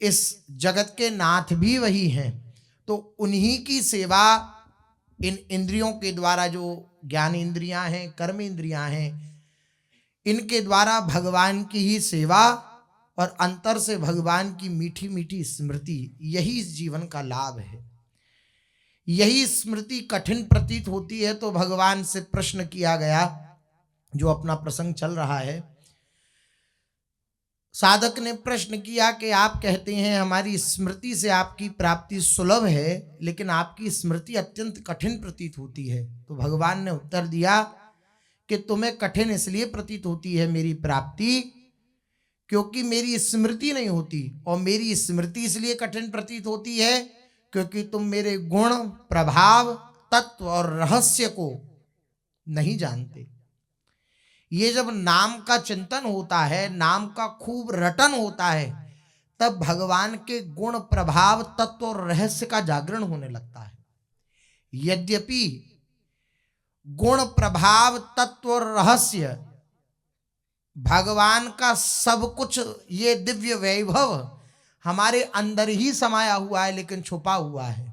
इस जगत के नाथ भी वही हैं। तो उन्हीं की सेवा इन इंद्रियों के द्वारा, जो ज्ञान इंद्रियां हैं, कर्म इंद्रियां हैं, इनके द्वारा भगवान की ही सेवा और अंतर से भगवान की मीठी मीठी स्मृति, यही इस जीवन का लाभ है। यही स्मृति कठिन प्रतीत होती है तो भगवान से प्रश्न किया गया, जो अपना प्रसंग चल रहा है। साधक ने प्रश्न किया कि आप कहते हैं हमारी स्मृति से आपकी प्राप्ति सुलभ है, लेकिन आपकी स्मृति अत्यंत कठिन प्रतीत होती है। तो भगवान ने उत्तर दिया कि तुम्हें कठिन इसलिए प्रतीत होती है मेरी प्राप्ति, क्योंकि मेरी स्मृति नहीं होती, और मेरी स्मृति इसलिए कठिन प्रतीत होती है क्योंकि तुम मेरे गुण, प्रभाव, तत्व और रहस्य को नहीं जानते। ये जब नाम का चिंतन होता है, नाम का खूब रटन होता है, तब भगवान के गुण, प्रभाव, तत्व और रहस्य का जागरण होने लगता है। यद्यपि गुण, प्रभाव, तत्व और रहस्य, भगवान का सब कुछ, ये दिव्य वैभव हमारे अंदर ही समाया हुआ है, लेकिन छुपा हुआ है।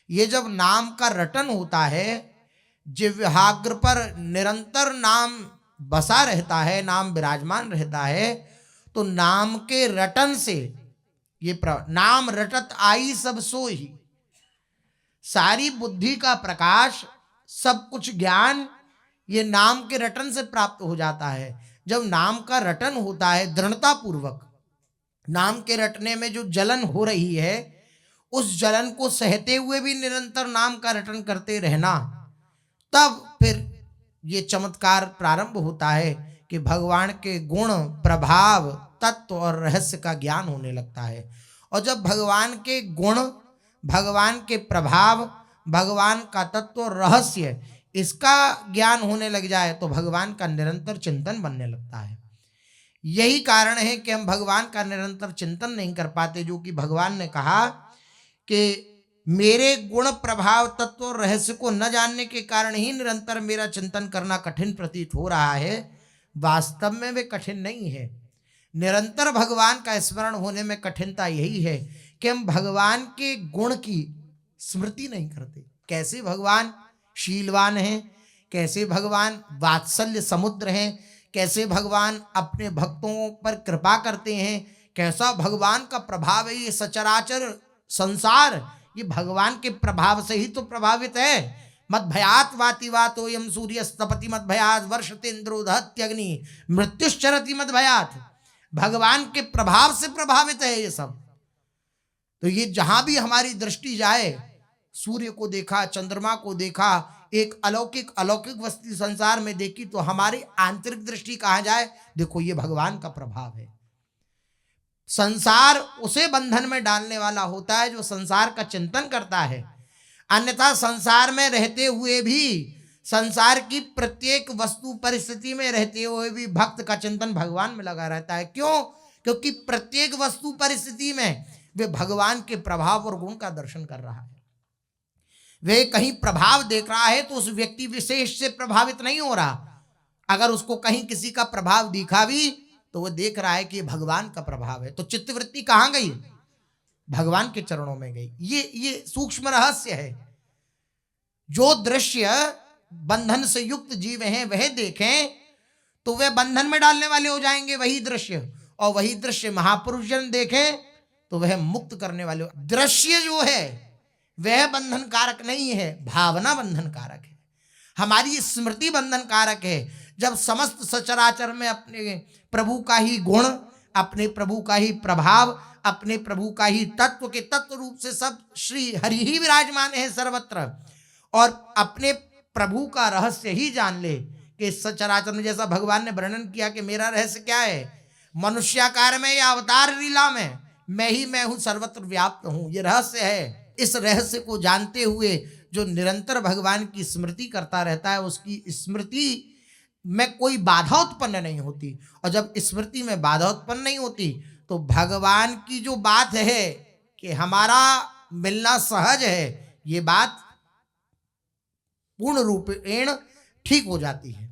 ये जब नाम का रटन होता है, जिह्वाग्र पर निरंतर नाम बसा रहता है, नाम विराजमान रहता है, तो नाम के रटन से ये नाम रटत आई सब सोई, सारी बुद्धि का प्रकाश, सब कुछ ज्ञान, ये नाम के रटन से प्राप्त हो जाता है। जब नाम का रटन होता है दृढ़ता पूर्वक, नाम के रटने में जो जलन हो रही है, उस जलन को सहते हुए भी निरंतर नाम का रटन करते रहना, तब फिर ये चमत्कार प्रारंभ होता है कि भगवान के गुण, प्रभाव, तत्व और रहस्य का ज्ञान होने लगता है। और जब भगवान के गुण, भगवान के प्रभाव, भगवान का तत्व और रहस्य, इसका ज्ञान होने लग जाए तो भगवान का निरंतर चिंतन बनने लगता है। यही कारण है कि हम भगवान का निरंतर चिंतन नहीं कर पाते, जो कि भगवान ने कहा कि मेरे गुण, प्रभाव, तत्व और रहस्य को न जानने के कारण ही निरंतर मेरा चिंतन करना कठिन प्रतीत हो रहा है। वास्तव में वे कठिन नहीं है। निरंतर भगवान का स्मरण होने में कठिनता यही है कि हम भगवान के गुण की स्मृति नहीं करते। कैसे भगवान शीलवान हैं, कैसे भगवान वात्सल्य समुद्र हैं, कैसे भगवान अपने भक्तों पर कृपा करते हैं, कैसा भगवान का प्रभाव है। ये सचराचर संसार ये भगवान के प्रभाव से ही तो प्रभावित है। मद भयात वाति वातो यम सूर्यस्तपति मद भयात वर्षतेन्द्रो दहत्यग्नि मृत्युश्चरति मद भयात। भगवान के प्रभाव से प्रभावित है ये सब। तो ये जहां भी हमारी दृष्टि जाए, सूर्य को देखा, चंद्रमा को देखा, एक अलौकिक वस्तु संसार में देखी, तो हमारी आंतरिक दृष्टि कहाँ जाए, देखो ये भगवान का प्रभाव है। संसार उसे बंधन में डालने वाला होता है जो संसार का चिंतन करता है। अन्यथा संसार में रहते हुए भी, संसार की प्रत्येक वस्तु परिस्थिति में रहते हुए भी भक्त का चिंतन भगवान में लगा रहता है। क्यों? क्योंकि प्रत्येक वस्तु परिस्थिति में वे भगवान के प्रभाव और गुण का दर्शन कर रहा है। वे कहीं प्रभाव देख रहा है तो उस व्यक्ति विशेष से प्रभावित नहीं हो रहा। अगर उसको कहीं किसी का प्रभाव दिखा भी तो वो देख रहा है कि ये भगवान का प्रभाव है। तो चित्तवृत्ति कहाँ गई? भगवान के चरणों में गई। ये सूक्ष्म रहस्य है। जो दृश्य बंधन से युक्त जीव हैं वह देखें तो वे बंधन में डालने वाले हो जाएंगे वही दृश्य, और वही दृश्य महापुरुष जन देखें तो वह मुक्त करने वाले। दृश्य जो है वह बंधन कारक नहीं है, भावना बंधन कारक है। हमारी स्मृति बंधन कारक है। जब समस्त सचराचर में अपने प्रभु का ही गुण, अपने प्रभु का ही प्रभाव, अपने प्रभु का ही तत्व के तत्व रूप से सब श्री हरि ही विराजमान है सर्वत्र, और अपने प्रभु का रहस्य ही जान ले कि सचराचर में, जैसा भगवान ने वर्णन किया कि मेरा रहस्य क्या है, मनुष्याकार में या अवतार लीला में मैं ही मैं हूं, सर्वत्र व्याप्त हूं, ये रहस्य है। इस रहस्य को जानते हुए जो निरंतर भगवान की स्मृति करता रहता है, उसकी स्मृति में कोई बाधा उत्पन्न नहीं होती। और जब स्मृति में बाधा उत्पन्न नहीं होती तो भगवान की जो बात है कि हमारा मिलना सहज है, ये बात पूर्ण रूपेण ठीक हो जाती है।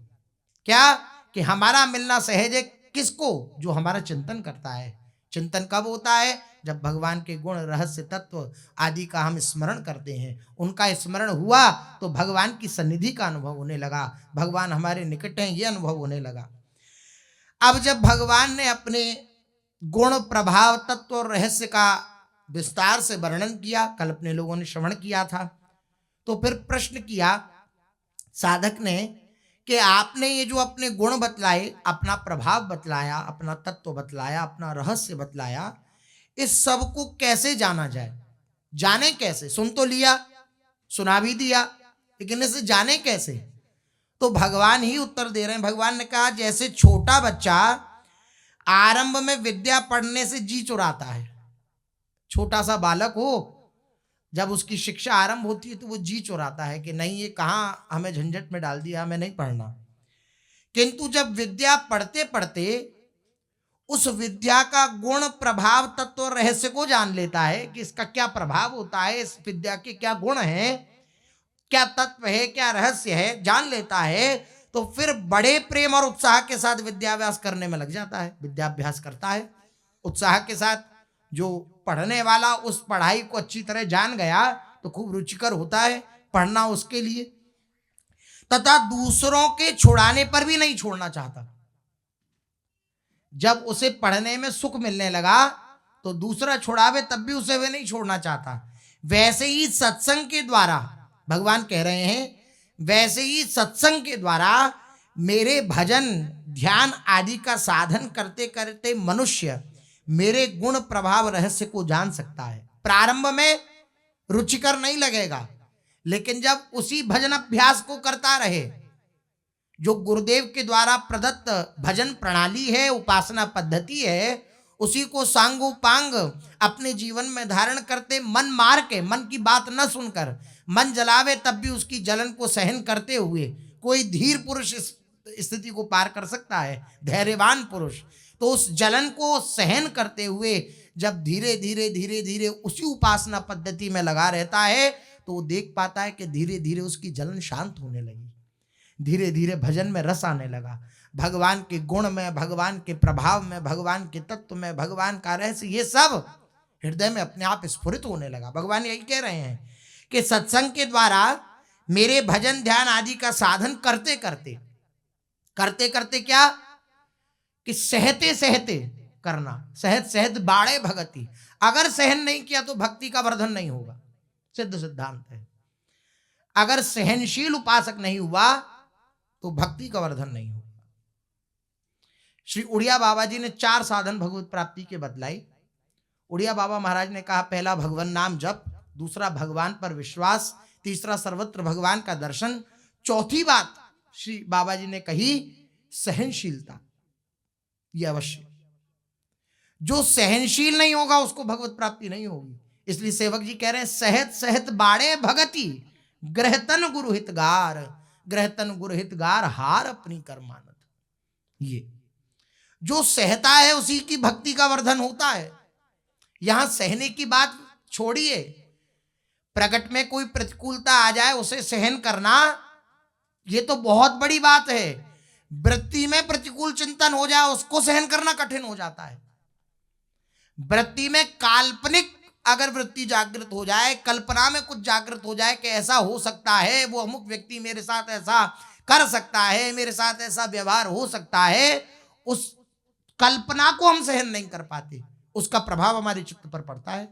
क्या? कि हमारा मिलना सहज है किसको? जो हमारा चिंतन करता है, चिंतन कब होता है? जब भगवान के गुण, रहस्य, तत्व आदि का हम स्मरण करते हैं। उनका स्मरण हुआ तो भगवान की सन्निधि का अनुभव होने लगा, भगवान हमारे निकट हैं ये अनुभव होने लगा। अब जब भगवान ने अपने गुण, प्रभाव, तत्व और रहस्य का विस्तार से वर्णन किया, कल अपने लोगों ने श्रवण किया था, तो फिर प्रश्न किया साधक ने कि आपने ये जो अपने गुण बतलाए, अपना प्रभाव बतलाया, अपना तत्व बतलाया, अपना रहस्य बतलाया, इस सब को कैसे जाना जाए? जाने कैसे? सुन तो लिया, सुना भी दिया, लेकिन इसे जाने कैसे? तो भगवान ही उत्तर दे रहे हैं। भगवान ने कहा जैसे छोटा बच्चा आरंभ में विद्या पढ़ने से जी चुराता है, छोटा सा बालक हो, जब उसकी शिक्षा आरंभ होती है तो वो जी चुराता है कि नहीं, ये कहाँ हमें झंझट में डाल दिया, हमें नहीं पढ़ना। किंतु जब विद्या पढ़ते पढ़ते उस विद्या का गुण, प्रभाव, तत्व और रहस्य को जान लेता है कि इसका क्या प्रभाव होता है, इस विद्या के क्या गुण हैं, क्या तत्व है, क्या रहस्य है, जान लेता है, तो फिर बड़े प्रेम और उत्साह के साथ विद्याभ्यास करने में लग जाता है, विद्याभ्यास करता है उत्साह के साथ। जो पढ़ने वाला उस पढ़ाई को अच्छी तरह जान गया तो खूब रुचिकर होता है पढ़ना उसके लिए, तथा दूसरों के छुड़ाने पर भी नहीं छोड़ना चाहता। जब उसे पढ़ने में सुख मिलने लगा तो दूसरा छुड़ावे तब भी उसे वे नहीं छोड़ना चाहता। वैसे ही सत्संग के द्वारा, भगवान कह रहे हैं, वैसे ही सत्संग के द्वारा मेरे भजन, ध्यान आदि का साधन करते करते मनुष्य मेरे गुण, प्रभाव, रहस्य को जान सकता है। प्रारंभ में रुचिकर नहीं लगेगा, लेकिन जब उसी भजन अभ्यास को करता रहे, जो गुरुदेव के द्वारा प्रदत्त भजन प्रणाली है, उपासना पद्धति है, उसी को सांगोपांग अपने जीवन में धारण करते, मन मार के, मन की बात न सुनकर, मन जलावे तब भी उसकी जलन को सहन करते हुए कोई धीर पुरुष इस स्थिति को पार कर सकता है, धैर्यवान पुरुष। तो उस जलन को सहन करते हुए जब धीरे धीरे धीरे धीरे उसी उपासना पद्धति में लगा रहता है तो वो देख पाता है कि धीरे धीरे उसकी जलन शांत होने लगी, धीरे धीरे भजन में रस आने लगा, भगवान के गुण में, भगवान के प्रभाव में, भगवान के तत्व में, भगवान का रहस्य, ये सब हृदय में अपने आप स्फुरित होने लगा। भगवान यही कह रहे हैं कि सत्संग के द्वारा मेरे भजन, ध्यान आदि का साधन करते करते, करते करते क्या कि सहते सहते करना, सहत सहत बाड़े भगति। अगर सहन नहीं किया तो भक्ति का वर्धन नहीं होगा, सिद्ध सिद्धांत है। अगर सहनशील उपासक नहीं हुआ तो भक्ति का वर्धन नहीं होगा। श्री उड़िया बाबा जी ने 4 साधन भगवत प्राप्ति के बतलाई। उड़िया बाबा महाराज ने कहा, पहला भगवान नाम जप, दूसरा भगवान पर विश्वास, तीसरा सर्वत्र भगवान का दर्शन, चौथी बात श्री बाबा जी ने कही सहनशीलता। ये अवश्य, जो सहनशील नहीं होगा उसको भगवत प्राप्ति नहीं होगी। इसलिए सेवक जी कह रहे हैं, सहत सहत बाड़े भगति, ग्रहतन गुरु हितगार, ग्रहतन गुरु हितगार, हार अपनी कर्मानत। ये जो सहता है उसी की भक्ति का वर्धन होता है। यहां सहने की बात छोड़िए, प्रकट में कोई प्रतिकूलता आ जाए उसे सहन करना, ये तो बहुत बड़ी बात है। वृत्ति में प्रतिकूल चिंतन हो जाए उसको सहन करना कठिन हो जाता है। वृत्ति में काल्पनिक अगर वृत्ति जागृत हो जाए, कल्पना में कुछ जागृत हो जाए कि ऐसा हो सकता है, वो अमुक व्यक्ति मेरे साथ ऐसा कर सकता है, मेरे साथ ऐसा व्यवहार हो सकता है, उस कल्पना को हम सहन नहीं कर पाते, उसका प्रभाव हमारे चित्त पर पड़ता है।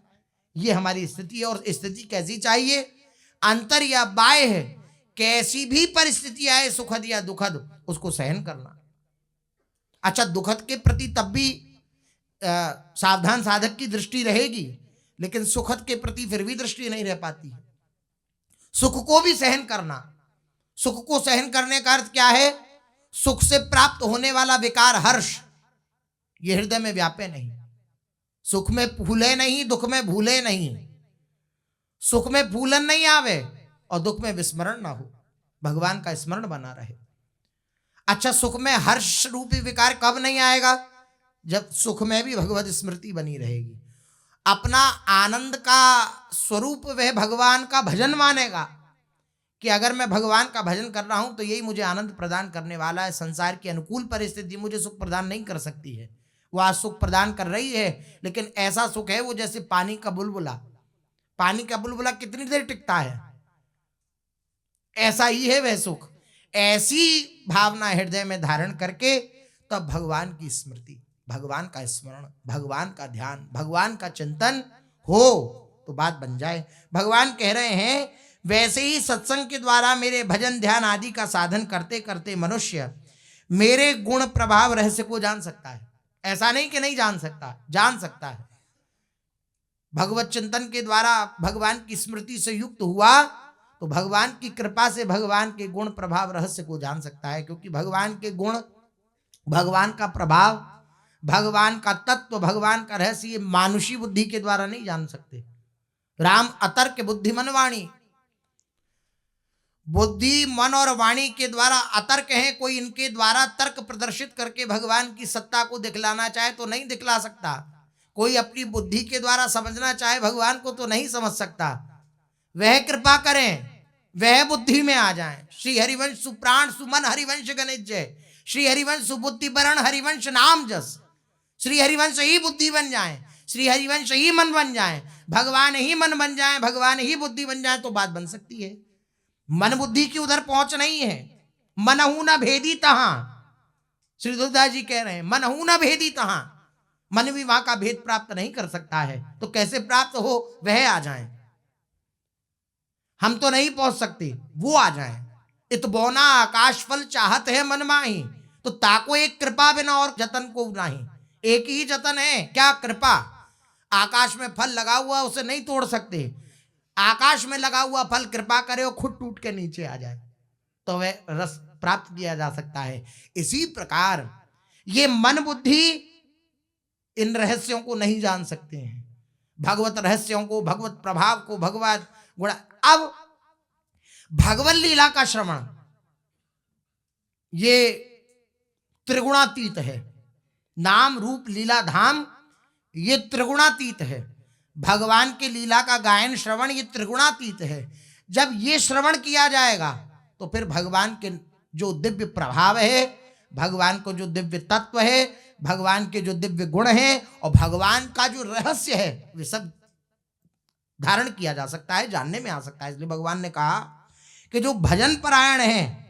ये हमारी स्थिति है। और स्थिति कैसी चाहिए? अंतर या बाह्य, कैसी भी परिस्थिति आए, सुखद या दुखद, उसको सहन करना। अच्छा, दुखद के प्रति तब भी सावधान साधक की दृष्टि रहेगी, लेकिन सुखद के प्रति फिर भी दृष्टि नहीं रह पाती। सुख को भी सहन करना। सुख को सहन करने का अर्थ क्या है? सुख से प्राप्त होने वाला विकार हर्ष, ये हृदय में व्यापे नहीं। सुख में फूले नहीं, दुख में भूले नहीं। सुख में फूलन नहीं आवे और दुख में विस्मरण ना हो, भगवान का स्मरण बना रहे। अच्छा, सुख में हर्ष रूपी विकार कब नहीं आएगा? जब सुख में भी भगवत स्मृति बनी रहेगी। अपना आनंद का स्वरूप वह भगवान का भजन मानेगा कि अगर मैं भगवान का भजन कर रहा हूं तो यही मुझे आनंद प्रदान करने वाला है। संसार की अनुकूल परिस्थिति मुझे सुख प्रदान नहीं कर सकती है। वह सुख प्रदान कर रही है, लेकिन ऐसा सुख है वो जैसे पानी का बुलबुला। पानी का बुलबुला कितनी देर टिकता है, ऐसा ही है वह सुख। ऐसी भावना हृदय में धारण करके तब भगवान की स्मृति, भगवान का स्मरण, भगवान का ध्यान, भगवान का चिंतन हो तो बात बन जाए। भगवान कह रहे हैं वैसे ही सत्संग के द्वारा मेरे भजन ध्यान आदि का साधन करते करते मनुष्य मेरे गुण प्रभाव रहस्य को जान सकता है। ऐसा नहीं कि नहीं जान सकता, जान सकता है। भगवत चिंतन के द्वारा भगवान की स्मृति से युक्त हुआ तो भगवान की कृपा से भगवान के गुण प्रभाव रहस्य को जान सकता है, क्योंकि भगवान के गुण, भगवान का प्रभाव, भगवान का तत्व, भगवान का रहस्य ये मानुषी बुद्धि के द्वारा नहीं जान सकते। राम अतर्क बुद्धिमन वाणी, बुद्धि मन और वाणी के द्वारा अतर्क है, कोई इनके द्वारा तर्क प्रदर्शित करके भगवान की सत्ता को दिखलाना चाहे तो नहीं दिखला सकता। कोई अपनी बुद्धि के द्वारा समझना चाहे भगवान को तो नहीं समझ सकता। वह कृपा करें, वह बुद्धि में आ जाएं। श्री हरिवंश सुप्राण सुमन हरिवंश गणिजय, श्री हरिवंश सुबुद्धि बरण हरिवंश नाम जस। श्री हरिवंश ही बुद्धि बन जाए, श्री हरिवंश ही मन बन जाए, भगवान ही मन बन जाए, भगवान ही बुद्धि बन जाए तो बात बन सकती है। मन बुद्धि की उधर पहुंच नहीं है। मनहु न भेदी तहां, श्री तुलसीदास जी कह रहे हैं मनहु न भेदी तहां, मन भी वहां का भेद प्राप्त नहीं कर सकता है। तो कैसे प्राप्त हो, वह आ जाए, हम तो नहीं पहुंच सकते, वो आ जाए। इत बौना आकाश फल चाहत है मन माही, तो ताको एक कृपा बिना और जतन को नहीं। एक ही जतन है, क्या? कृपा। आकाश में फल लगा हुआ उसे नहीं तोड़ सकते, आकाश में लगा हुआ फल कृपा करे और खुद टूट के नीचे आ जाए तो वह रस प्राप्त किया जा सकता है। इसी प्रकार ये मन बुद्धि इन रहस्यों को नहीं जान सकते हैं, भगवत रहस्यों को, भगवत प्रभाव को, भगवत गुण। अब भगवत लीला का श्रवण ये त्रिगुणातीत है। नाम रूप लीला धाम ये त्रिगुणातीत है। भगवान के लीला का गायन श्रवण ये त्रिगुणातीत है। जब ये श्रवण किया जाएगा तो फिर भगवान के जो दिव्य प्रभाव है, भगवान को जो दिव्य तत्व है, भगवान के जो दिव्य गुण हैं और भगवान का जो रहस्य है वे सब धारण किया जा सकता है, जानने में आ सकता है। इसलिए भगवान ने कहा कि जो भजन परायण है,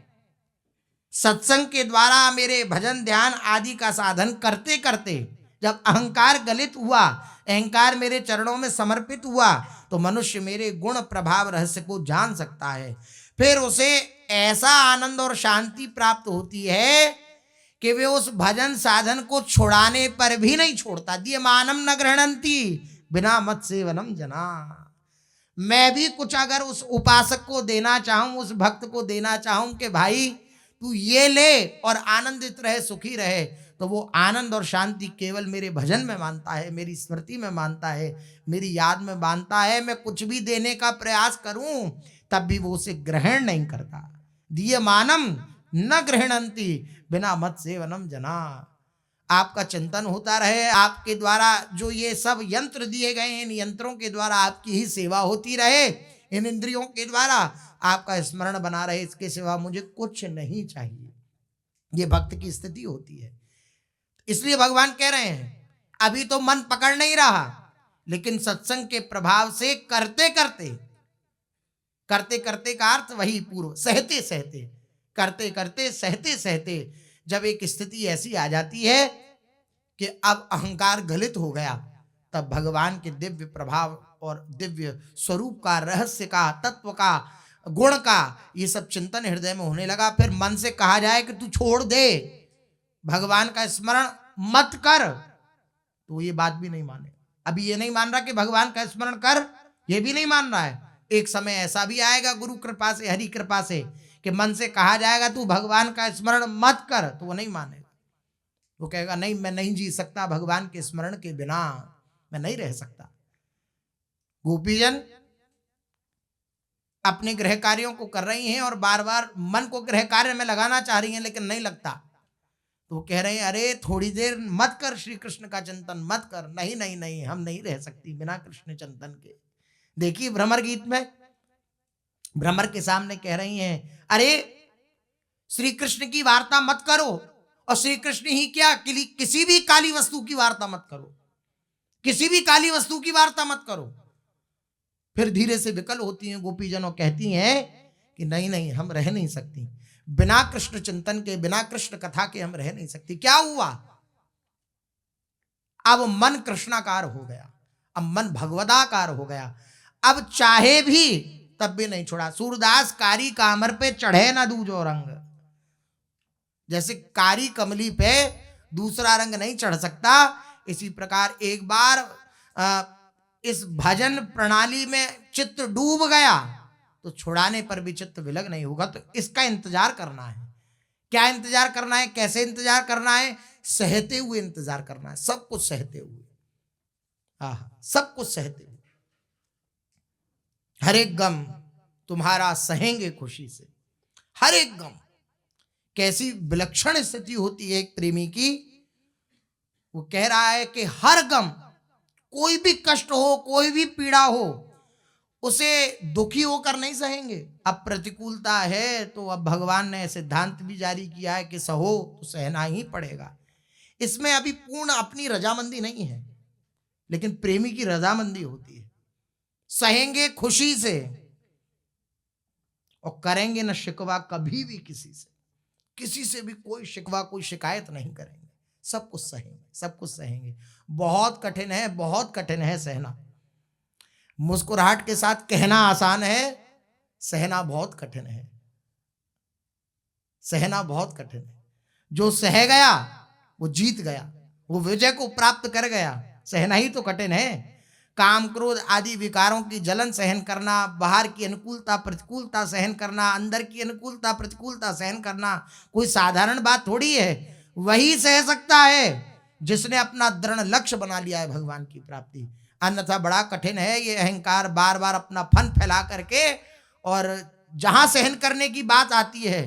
सत्संग के द्वारा मेरे भजन ध्यान आदि का साधन करते करते जब अहंकार गलित हुआ, अहंकार मेरे चरणों में समर्पित हुआ तो मनुष्य मेरे गुण प्रभाव रहस्य को जान सकता है। फिर उसे ऐसा आनंद और शांति प्राप्त होती है कि वे उस भजन साधन को छुड़ाने पर भी नहीं छोड़ता। दिए मानम न गृहणंती बिना मत सेवनम जना। मैं भी कुछ अगर उस उपासक को देना चाहूं, उस भक्त को देना चाहूं कि भाई तू ये ले और आनंदित रहे, सुखी रहे, तो वो आनंद और शांति केवल मेरे भजन में मानता है, मेरी स्मृति में मानता है, मेरी याद में मानता है। मैं कुछ भी देने का प्रयास करूं तब भी वो उसे ग्रहण नहीं करता। दिए मानम न गृहणंती बिना मत सेवनम जना। आपका चिंतन होता रहे, आपके द्वारा जो ये सब यंत्र दिए गए हैं, इन यंत्रों के द्वारा आपकी ही सेवा होती रहे, इन इंद्रियों के द्वारा आपका स्मरण बना रहे, इसके सिवा मुझे कुछ नहीं चाहिए। ये भक्त की स्थिति होती है। इसलिए भगवान कह रहे हैं अभी तो मन पकड़ नहीं रहा, लेकिन सत्संग के प्रभाव से करते करते, करते करते का अर्थ वही पूर्व, सहते सहते, करते करते, सहते सहते जब एक स्थिति ऐसी आ जाती है कि अब अहंकार गलित हो गया, तब भगवान के दिव्य प्रभाव और दिव्य स्वरूप का, रहस्य का, तत्व का, गुण का ये सब चिंतन हृदय में होने लगा। फिर मन से कहा जाए कि तू छोड़ दे, भगवान का स्मरण मत कर, तो ये बात भी नहीं माने। अभी ये नहीं मान रहा कि भगवान का स्मरण कर, ये भी नहीं मान रहा है। एक समय ऐसा भी आएगा गुरु कृपा से, हरि कृपा से, कि मन से कहा जाएगा तू भगवान का स्मरण मत कर, तो वो नहीं मानेगा। वो कहेगा नहीं, मैं नहीं जी सकता, भगवान के स्मरण के बिना मैं नहीं रह सकता। गोपीजन अपने गृह कार्यों को कर रही हैं और बार बार मन को गृह कार्य में लगाना चाह रही हैं, लेकिन नहीं लगता। तो वो कह रहे हैं अरे थोड़ी देर मत कर, श्री कृष्ण का चिंतन मत कर। नहीं नहीं नहीं, हम नहीं रह सकती बिना कृष्ण चिंतन के। देखिए भ्रमर गीत में भ्रमर के सामने कह रही हैं अरे श्री कृष्ण की वार्ता मत करो और श्री कृष्ण ही क्या, किसी भी काली वस्तु की वार्ता मत करो, किसी भी काली वस्तु की वार्ता मत करो। फिर धीरे से विकल होती हैं गोपीजन और कहती हैं कि नहीं नहीं, हम रह नहीं सकती बिना कृष्ण चिंतन के, बिना कृष्ण कथा के हम रह नहीं सकती। क्या हुआ? अब मन कृष्णाकार हो गया, अब मन भगवदाकार हो गया। अब चाहे भी तब भी नहीं छोड़ा। सूरदास कारी कामर पे चढ़े ना दूजो रंग, जैसे कारी कमली पे दूसरा रंग नहीं चढ़ सकता, इसी प्रकार एक बार इस भजन प्रणाली में चित्त डूब गया तो छुड़ाने पर भी चित्त विलग नहीं होगा। तो इसका इंतजार करना है। क्या इंतजार करना है, कैसे इंतजार करना है? सहते हुए इंतजार करना है, सब कुछ सहते हुए। सब कुछ सहते हुए। हर एक गम तुम्हारा सहेंगे खुशी से, हर एक गम। कैसी विलक्षण स्थिति होती है एक प्रेमी की। वो कह रहा है कि हर गम, कोई भी कष्ट हो, कोई भी पीड़ा हो, उसे दुखी होकर नहीं सहेंगे। अब प्रतिकूलता है तो अब भगवान ने सिद्धांत भी जारी किया है कि सहो तो सहना ही पड़ेगा। इसमें अभी पूर्ण अपनी रजामंदी नहीं है, लेकिन प्रेमी की रजामंदी होती है। सहेंगे खुशी से और करेंगे न शिकवा कभी भी किसी से, किसी से भी कोई शिकवा, कोई शिकायत नहीं करेंगे। सब कुछ सहेंगे, सब कुछ सहेंगे। बहुत कठिन है, बहुत कठिन है सहना। मुस्कुराहट के साथ कहना आसान है, सहना बहुत कठिन है। सहना बहुत कठिन है। जो सह गया वो जीत गया, वो विजय को प्राप्त कर गया। सहना ही तो कठिन है। काम क्रोध आदि विकारों की जलन सहन करना, बाहर की अनुकूलता प्रतिकूलता सहन करना, अंदर की अनुकूलता प्रतिकूलता सहन करना कोई साधारण बात थोड़ी है। वही सह सकता है जिसने अपना दृढ़ लक्ष्य बना लिया है भगवान की प्राप्ति। अन्यथा बड़ा कठिन है ये अहंकार बार बार अपना फन फैला करके, और जहां सहन करने की बात आती है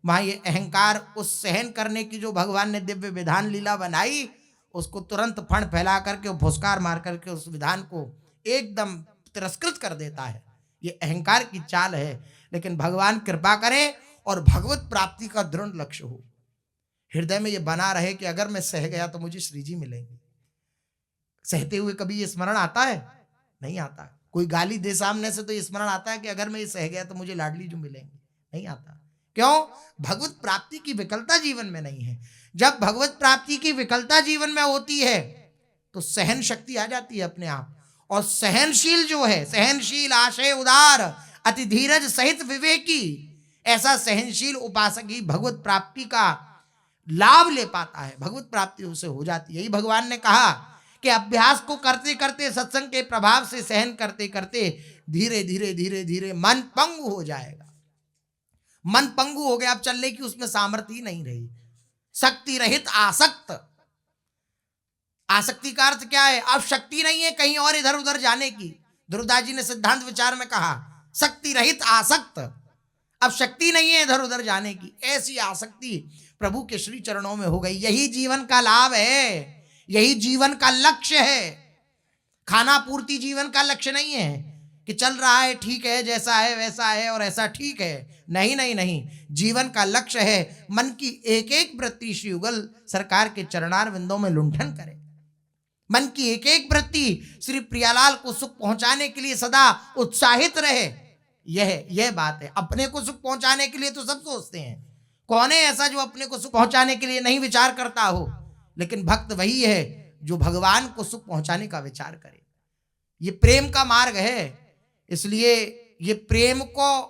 वहां ये अहंकार उस सहन करने की जो भगवान ने दिव्य विधान लीला बनाई, उसको तुरंत फण फैला करके, फुसकार मार करके उस विधान को एकदम तिरस्कृत कर देता है। ये अहंकार की चाल है। लेकिन भगवान कृपा करें और भगवत प्राप्ति का दृढ़ लक्ष्य हो, हृदय में ये बना रहे कि अगर मैं सह गया तो मुझे श्री जी मिलेंगे। सहते हुए कभी ये स्मरण आता है? नहीं आता। कोई गाली दे सामने से तो ये स्मरण आता है कि अगर मैं ये सह गया तो मुझे लाडली जो मिलेंगे? नहीं आता। क्यों? भगवत प्राप्ति की विकलता जीवन में नहीं है। जब भगवत प्राप्ति की विकलता जीवन में होती है तो सहन शक्ति आ जाती है अपने आप। और सहनशील जो है, सहनशील आशय उदार अति धीरज सहित विवेकी, ऐसा सहनशील उपासक ही भगवत प्राप्ति का लाभ ले पाता है, भगवत प्राप्ति उसे हो जाती है। यही भगवान ने कहा कि अभ्यास को करते करते, सत्संग के प्रभाव से सहन करते करते धीरे धीरे धीरे धीरे मन पंगु हो जाएगा। मन पंगु हो गया, अब चलने की उसमें सामर्थ्य ही नहीं रही। शक्ति रहित आसक्त। आसक्ति का अर्थ क्या है? अब शक्ति नहीं है कहीं और इधर उधर जाने की। ध्रुवदास जी ने सिद्धांत विचार में कहा शक्ति रहित आसक्त। अब शक्ति नहीं है इधर उधर जाने की। ऐसी आसक्ति प्रभु के श्री चरणों में हो गई। यही जीवन का लाभ है, यही जीवन का लक्ष्य है। खाना पूर्ति जीवन का लक्ष्य नहीं है कि चल रहा है ठीक है, जैसा है वैसा है और ऐसा ठीक है। नहीं नहीं नहीं, जीवन का लक्ष्य है मन की एक एक वृत्ति श्री युगल सरकार के चरणार विंदों में लुंठन करे। मन की एक एक वृत्ति श्री प्रियालाल को सुख पहुंचाने के लिए सदा उत्साहित रहे। यह बात है। अपने को सुख पहुंचाने के लिए तो सब सोचते हैं, कौन है ऐसा जो अपने को सुख पहुंचाने के लिए नहीं विचार करता हो? लेकिन भक्त वही है जो भगवान को सुख पहुंचाने का विचार करे। ये प्रेम का मार्ग है। इसलिए ये प्रेम को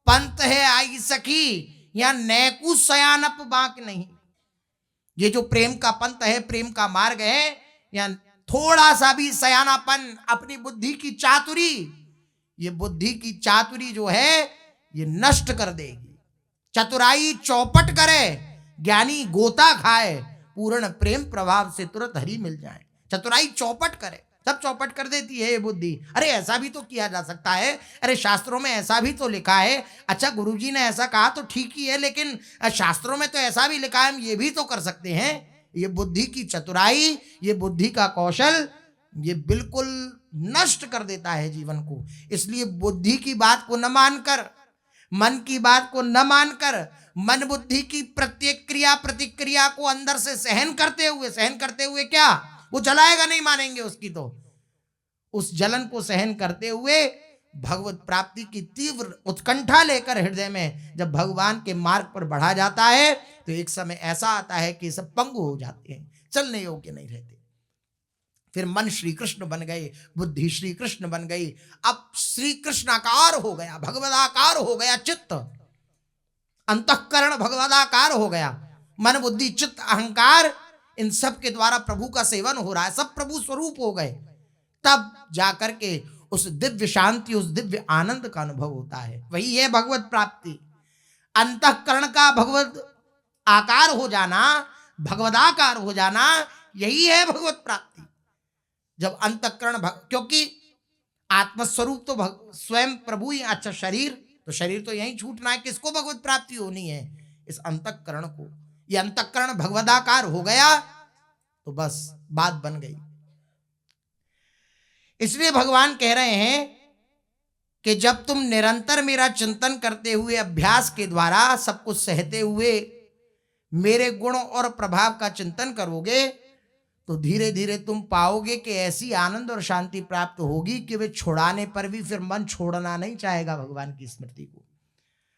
पंथ है आई सखी या नैकु सयानप बाक नहीं। ये जो प्रेम का पंथ है, प्रेम का मार्ग है, या थोड़ा सा भी सयानापन, अपनी बुद्धि की चातुरी, ये बुद्धि की चातुरी जो है ये नष्ट कर देगी। चतुराई चौपट करे, ज्ञानी गोता खाए, पूर्ण प्रेम प्रभाव से तुरंत हरि मिल जाए। चतुराई चौपट करे, सब चौपट कर देती है ये बुद्धि। अरे ऐसा भी तो किया जा सकता है, अरे शास्त्रों में ऐसा भी तो लिखा है। अच्छा गुरुजी ने ऐसा कहा तो ठीक ही है, लेकिन शास्त्रों में तो ऐसा भी लिखा है, हम ये भी तो कर सकते हैं। ये बुद्धि की चतुराई, ये बुद्धि का कौशल, ये बिल्कुल नष्ट कर देता है जीवन को। इसलिए बुद्धि की बात को न मानकर मन की बात को न मानकर मन बुद्धि की प्रत्येक क्रिया प्रतिक्रिया को अंदर से सहन करते हुए क्या, वो जलाएगा नहीं, मानेंगे उसकी, तो उस जलन को सहन करते हुए भगवत प्राप्ति की तीव्र उत्कंठा लेकर हृदय में जब भगवान के मार्ग पर बढ़ा जाता है तो एक समय ऐसा आता है कि सब पंगु हो जाते हैं, चलने योग्य नहीं रहते। फिर मन श्री कृष्ण बन गए, बुद्धि श्री कृष्ण बन गई, अब श्री कृष्णाकार हो गया, भगवदाकार हो गया चित्त, अंतःकरण भगवदाकार हो गया, मन बुद्धि चित्त अहंकार इन सब के द्वारा प्रभु का सेवन हो रहा है, सब प्रभु स्वरूप हो गए। तब जाकर के उस दिव्य शांति, उस दिव्य आनंद का अनुभव होता है। वही है भगवत प्राप्ति। अंतःकरण का भगवत आकार हो जाना, भगवदाकार हो जाना, यही है भगवत प्राप्ति। जब अंतःकरण क्योंकि आत्मस्वरूप तो स्वयं प्रभु ही, अच्छा शरीर तो यहीं छूटना है, किसको भगवत प्राप्ति होनी है, इस अंतःकरण को। ये अंतःकरण भगवदाकार हो गया तो बस बात बन गई। इसलिए भगवान कह रहे हैं कि जब तुम निरंतर मेरा चिंतन करते हुए, अभ्यास के द्वारा सब कुछ सहते हुए मेरे गुण और प्रभाव का चिंतन करोगे तो धीरे धीरे तुम पाओगे कि ऐसी आनंद और शांति प्राप्त होगी कि वे छुड़ाने पर भी फिर मन छोड़ना नहीं चाहेगा भगवान की स्मृति को।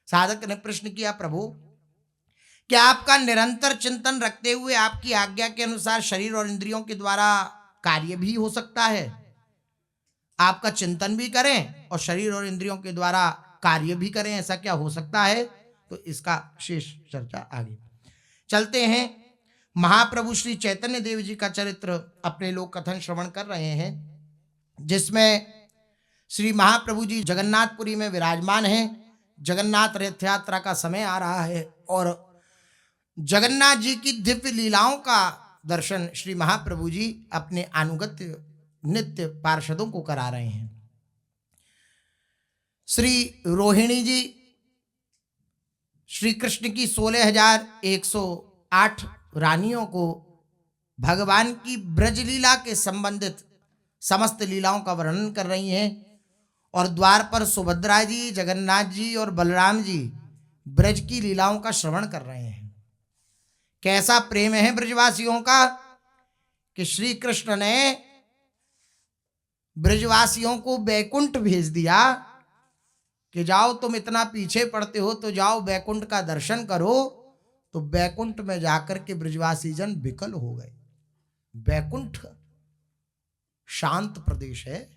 साधक ने प्रश्न किया, प्रभु क्या आपका निरंतर चिंतन रखते हुए आपकी आज्ञा के अनुसार शरीर और इंद्रियों के द्वारा कार्य भी हो सकता है? आपका चिंतन भी करें और शरीर और इंद्रियों के द्वारा कार्य भी करें, ऐसा क्या हो सकता है? तो इसका शेष चर्चा आगे। चलते हैं, महाप्रभु श्री चैतन्य देव जी का चरित्र अपने लोग कथन श्रवण कर रहे हैं, जिसमें श्री महाप्रभु जी जगन्नाथपुरी में विराजमान हैं। जगन्नाथ रथ यात्रा का समय आ रहा है और जगन्नाथ जी की दिव्य लीलाओं का दर्शन श्री महाप्रभु जी अपने अनुगत्य नित्य पार्षदों को करा रहे हैं। श्री रोहिणी जी श्री कृष्ण की 16,108 रानियों को भगवान की ब्रज लीला के संबंधित समस्त लीलाओं का वर्णन कर रही हैं और द्वार पर सुभद्रा जी, जगन्नाथ जी और बलराम जी ब्रज की लीलाओं का श्रवण कर रहे हैं। कैसा प्रेम है ब्रजवासियों का कि श्री कृष्ण ने ब्रजवासियों को बैकुंठ भेज दिया कि जाओ, तुम इतना पीछे पड़ते हो तो जाओ बैकुंठ का दर्शन करो। तो बैकुंठ में जाकर के ब्रजवासी जन विकल हो गए। बैकुंठ शांत प्रदेश है।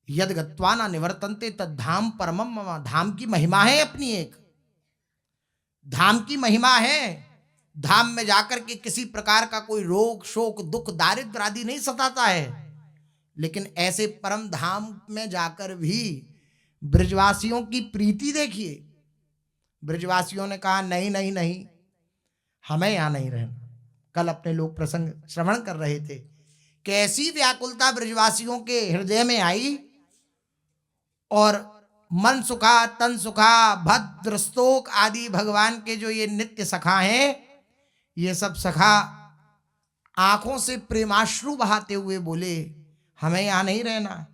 यद गत्वा न निवर्तन्ते तद्धाम परमम मम। धाम की महिमा है, अपनी एक धाम की महिमा है। धाम में जाकर के किसी प्रकार का कोई रोग शोक दुख दारिद्र आदि नहीं सताता है। लेकिन ऐसे परम धाम में जाकर भी ब्रजवासियों की प्रीति देखिए। ब्रजवासियों ने कहा नहीं नहीं नहीं, हमें यहां नहीं रहना। कल अपने लोग प्रसंग श्रवण कर रहे थे, कैसी व्याकुलता ब्रजवासियों के हृदय में आई और मन सुखा तन सुखा भद्र स्तोक आदि भगवान के जो ये नित्य सखा हैं, ये सब सखा आंखों से प्रेमाश्रु बहाते हुए बोले हमें यहां नहीं रहना।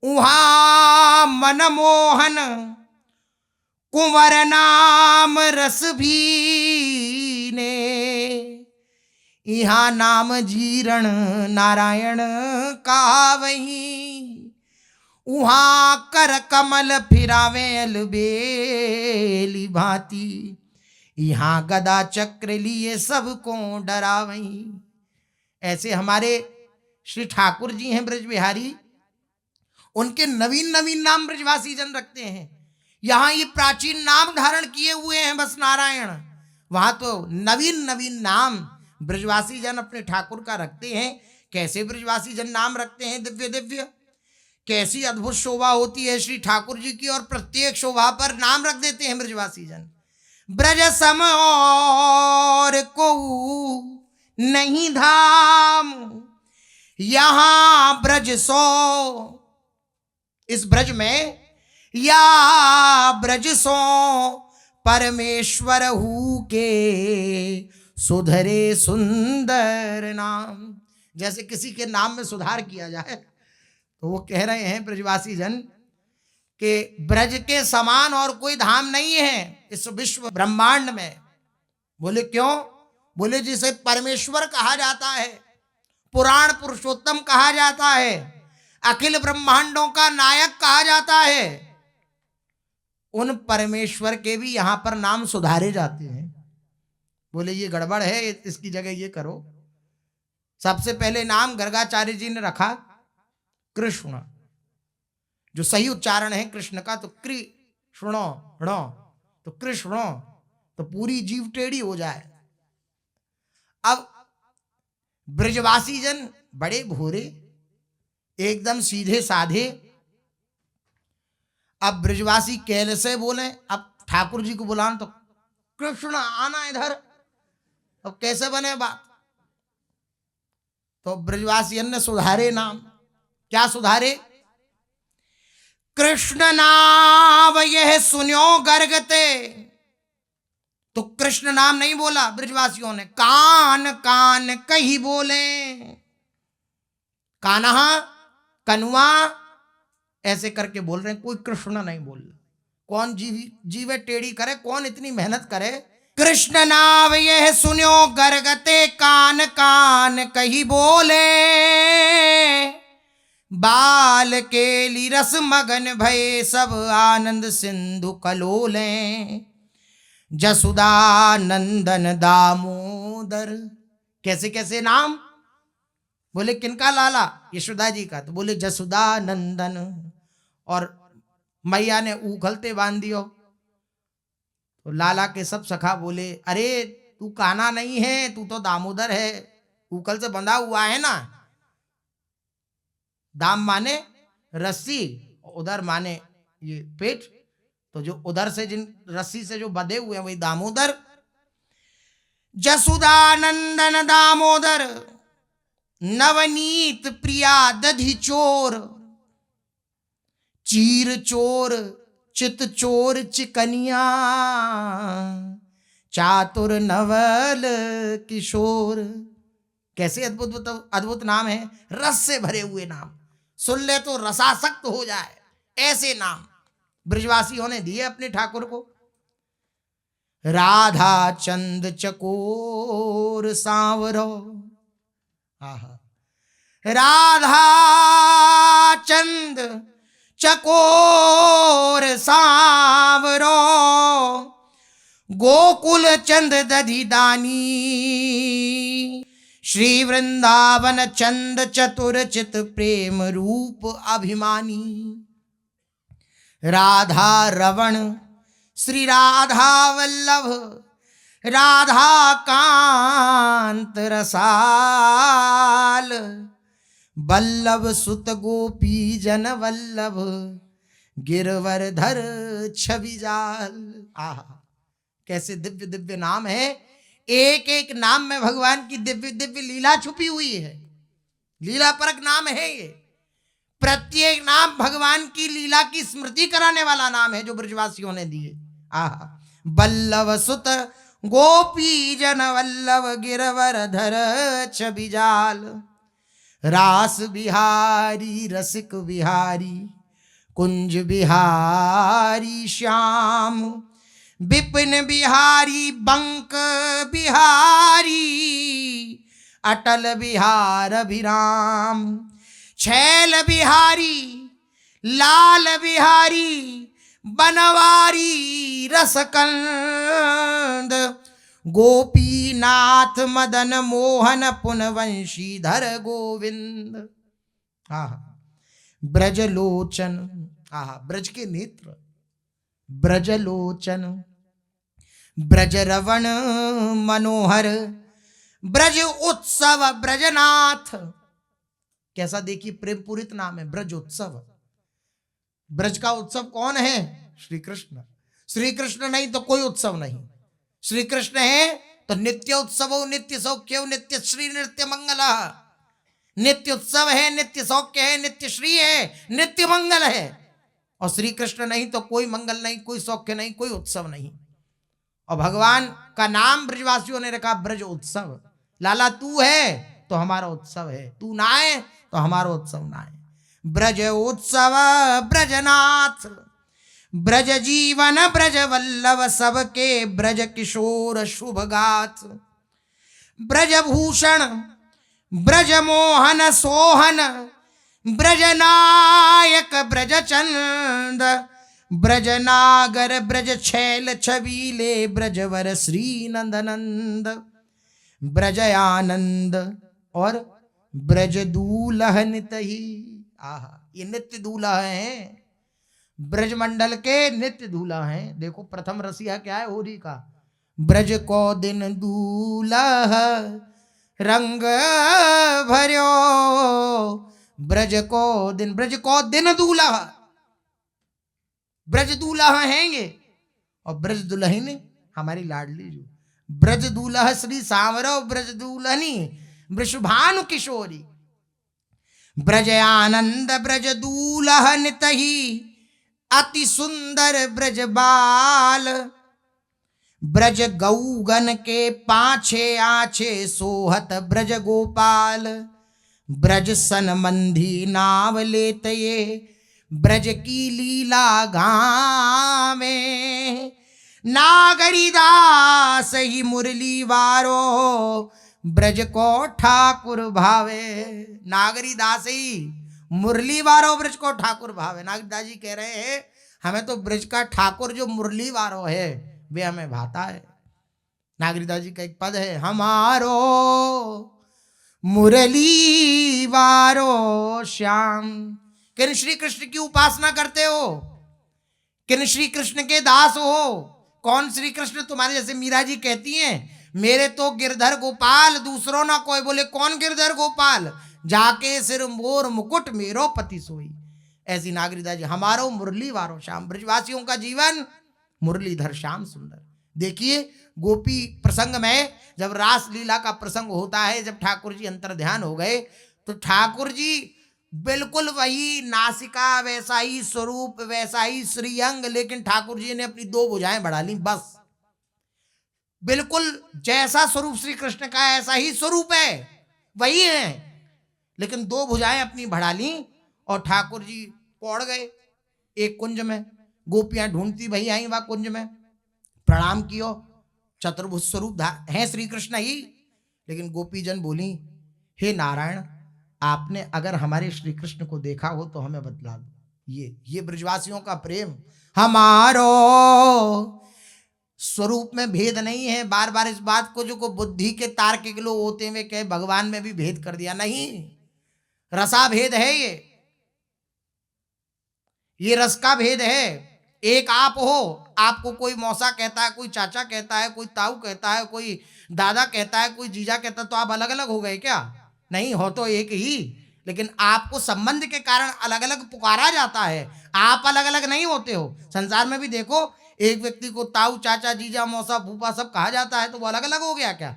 उहा मनमोहन कुंवर नाम रस भी ने, यहाँ नाम जीरण नारायण का वही। उहाँ कर कमल फिरावे अलबेली भांति, यहाँ गदा चक्र लिए सबको डरावई। ऐसे हमारे श्री ठाकुर जी हैं ब्रज बिहारी, उनके नवीन नवीन नाम ब्रजवासी जन रखते हैं। यहाँ ये प्राचीन नाम धारण किए हुए हैं बस नारायण, वहां तो नवीन नवीन नाम ब्रजवासी जन अपने ठाकुर का रखते हैं। कैसे ब्रजवासी जन नाम रखते हैं दिव्य दिव्य, कैसी अद्भुत शोभा होती है श्री ठाकुर जी की, और प्रत्येक शोभा पर नाम रख देते हैं ब्रजवासी जन। ब्रज सम और को नहीं धाम, यहां ब्रज सो, इस ब्रज में या ब्रज सो परमेश्वर हु के सुधरे सुंदर नाम। जैसे किसी के नाम में सुधार किया जाए, तो वो कह रहे हैं ब्रजवासी जन कि ब्रज के समान और कोई धाम नहीं है इस विश्व ब्रह्मांड में। बोले क्यों? बोले जिसे परमेश्वर कहा जाता है, पुराण पुरुषोत्तम कहा जाता है, अखिल ब्रह्मांडों का नायक कहा जाता है, उन परमेश्वर के भी यहां पर नाम सुधारे जाते हैं। बोले ये गड़बड़ है, इसकी जगह ये करो। सबसे पहले नाम गर्गाचार्य जी ने रखा कृष्ण, जो सही उच्चारण है कृष्ण का, तो कृष्णो णो, तो कृष्णो, तो पूरी जीव टेढ़ी हो जाए। अब ब्रजवासी जन बड़े भोरे, एकदम सीधे साधे। अब ब्रजवासी कैसे बोले? अब ठाकुर जी को बुलान तो कृष्ण आना इधर, अब कैसे बने बात? तो ब्रजवासियन ने सुधारे नाम। क्या सुधारे? कृष्ण नाम यह सुन्यो गर्गते, तो कृष्ण नाम नहीं बोला ब्रजवासियों ने, कान कान कही बोले। कान्हा, कनुआ ऐसे करके बोल रहे हैं, कोई कृष्ण नहीं बोल रहा। कौन जीवे टेढ़ी करे, कौन इतनी मेहनत करे? कृष्ण नाम यह सुन्यो गर्गते, कान कान कही बोले। बाल केली रस मगन भये, सब आनंद सिंधु कलोले। जसुदा नंदन दामोदर। कैसे कैसे नाम? बोले किनका? लाला यशोदा जी का। तो बोले जसुदा नंदन, और मैया ने उखलते बांध दियो। तो लाला के सब सखा बोले अरे तू कान्हा नहीं है, तू तो दामोदर है, उखल से बंधा हुआ है ना। दाम माने रस्सी, उधर माने ये पेट, तो जो उधर से जिन रस्सी से जो बंधे हुए हैं वही दामोदर। जसुदानंदन दामोदर, नवनीत प्रिया दधि चोर। चीर चोर चित चोर चिकनिया, चातुर नवल किशोर। कैसे अद्भुत अद्भुत नाम है, रस से भरे हुए नाम, सुन ले तो रसासक्त हो जाए, ऐसे नाम ब्रजवासियों ने दिए अपने ठाकुर को। राधा चंद चकोर सांवरो, राधा चंद चकोर सांवरो, गोकुल चंद दधि दानी। श्री वृंदावन चंद चतुर चित प्रेम रूप अभिमानी। राधा रवण श्री राधा वल्लभ, राधा कांत रसाल। वल्लभ सुत गोपी जन वल्लभ, गिरवरधर छवि जाल। आहा, कैसे दिव्य दिव्य नाम है। एक एक नाम में भगवान की दिव्य दिव्य लीला छुपी हुई है, लीला परक नाम है ये। प्रत्येक नाम भगवान की लीला की स्मृति कराने वाला नाम है जो ब्रजवासियों ने दिए। आहा, वल्लभ सुत गोपी जन वल्लभ, गिरवरधर छवि जाल। रास बिहारी रसिक बिहारी, कुंज बिहारी श्याम। विपिन बिहारी बंक बिहारी, अटल बिहार अभिराम। छैल बिहारी लाल बिहारी, बनवारी रसकंद। गोपीनाथ मदन मोहन पुनवंशीधर गोविंद। आहा, ब्रजलोचन, आहा ब्रज के नेत्र, ब्रजलोचन। ब्रज रवण मनोहर, ब्रज उत्सव ब्रजनाथ। कैसा देखिए प्रेम पूरित नाम है, ब्रज उत्सव। ब्रज का उत्सव कौन है? श्री कृष्ण। श्री कृष्ण नहीं तो कोई उत्सव नहीं। श्री कृष्ण है तो नित्य उत्सव, नित्य सौख्य, नित्य श्री, नित्य मंगल। नित्य उत्सव है, नित्य सौख्य है, नित्य श्री है, नित्य मंगल है। और श्री कृष्ण नहीं तो कोई मंगल नहीं, कोई सौख्य नहीं, कोई उत्सव नहीं। और भगवान का नाम ब्रजवासियों ने रखा ब्रज उत्सव। लाला तू है तो हमारा उत्सव है, तू ना है तो हमारा उत्सव ना है। ब्रज उत्सव ब्रजनाथ। ब्रज जीवन ब्रज वल्लभ सबके ब्रज किशोर शुभ गाथ, ब्रज भूषण ब्रज मोहन सोहन, ब्रज नायक ब्रज चंद, ब्रज नागर ब्रज छैल छबीले, ब्रजवर श्री नंद नंद, ब्रज आनंद और ब्रज दूल्ह नितही। आहा, ये नित्य दूल्हा हैं, ब्रजमंडल के नित्य दूल्हा हैं। देखो प्रथम रसिया क्या है होरी का, ब्रज को दिन दूल्हा रंग भर्यो, ब्रज को दिन दूल्हा, ब्रज दूल्हा हैंगे और ब्रज दुल्हन हमारी लाडली जो ब्रज दूल्हा श्री सांवरो, ब्रज दुल्हनी वृषभानु किशोरी, ब्रज आनंद ब्रज दूल्हा नितही, अति सुंदर ब्रज बाल, ब्रज गौगन के पाछे आछे सोहत ब्रज गोपाल, ब्रज सनमंधी नाव लेत ये, ब्रज की लीला गावे, नागरी दास ही मुरली वारो, ब्रज को ठाकुर भावे। नागरी दास ही मुरली वारो ब्रज को ठाकुर भावे। नागदास जी कह रहे हैं हमें तो ब्रज का ठाकुर जो मुरली वारो है वे हमें भाता है। नागरीदास जी का एक पद है, हमारो मुरली वारो श्याम। किन श्री कृष्ण की उपासना करते हो, किन श्री कृष्ण के दास हो, कौन श्री कृष्ण तुम्हारे, जैसे मीरा जी कहती हैं मेरे तो गिरधर गोपाल दूसरों ना कोई। बोले कौन गिरधर गोपाल, जाके सिर मोर मुकुट मेरो पति सोई। ऐसी नागरीदास जी, हमारो मुरली वारो श्याम। ब्रजवासियों का जीवन मुरलीधर श्याम सुंदर। देखिए गोपी प्रसंग में जब रास लीला का प्रसंग होता है, जब ठाकुर जी अंतर ध्यान हो गए तो ठाकुर जी बिल्कुल वही नासिका, वैसा ही स्वरूप, वैसा ही श्रीअंग, लेकिन ठाकुर जी ने अपनी दो भुजाएं बढ़ा ली बस। बिल्कुल जैसा स्वरूप श्री कृष्ण का ऐसा ही स्वरूप है, वही है, लेकिन दो भुजाएं अपनी बढ़ा ली और ठाकुर जी पौड़ गए एक कुंज में। गोपियां ढूंढती भई आई वहां कुंज में, प्रणाम कियो, चतुर्भुज स्वरूप है श्री कृष्ण ही। लेकिन गोपी जन बोली हे नारायण, आपने अगर हमारे श्री कृष्ण को देखा हो तो हमें बतला दो। ये ब्रजवासियों का प्रेम। हमारो स्वरूप में भेद नहीं है। बार बार इस बात को जो को बुद्धि के तार्किक लोग होते हुए कहे भगवान में भी भेद कर दिया, नहीं, रसा भेद है, ये रस का भेद है। एक आप हो, आपको कोई मौसा कहता है, कोई चाचा कहता है, कोई ताऊ कहता है, कोई दादा कहता है, कोई जीजा कहता है, तो आप अलग अलग हो गए क्या? नहीं, हो तो एक ही, लेकिन आपको संबंध के कारण अलग अलग पुकारा जाता है, आप अलग अलग नहीं होते हो। संसार में भी देखो, एक व्यक्ति को ताऊ, चाचा, जीजा, मौसा, फूफा सब कहा जाता है, तो वो अलग अलग हो गया क्या?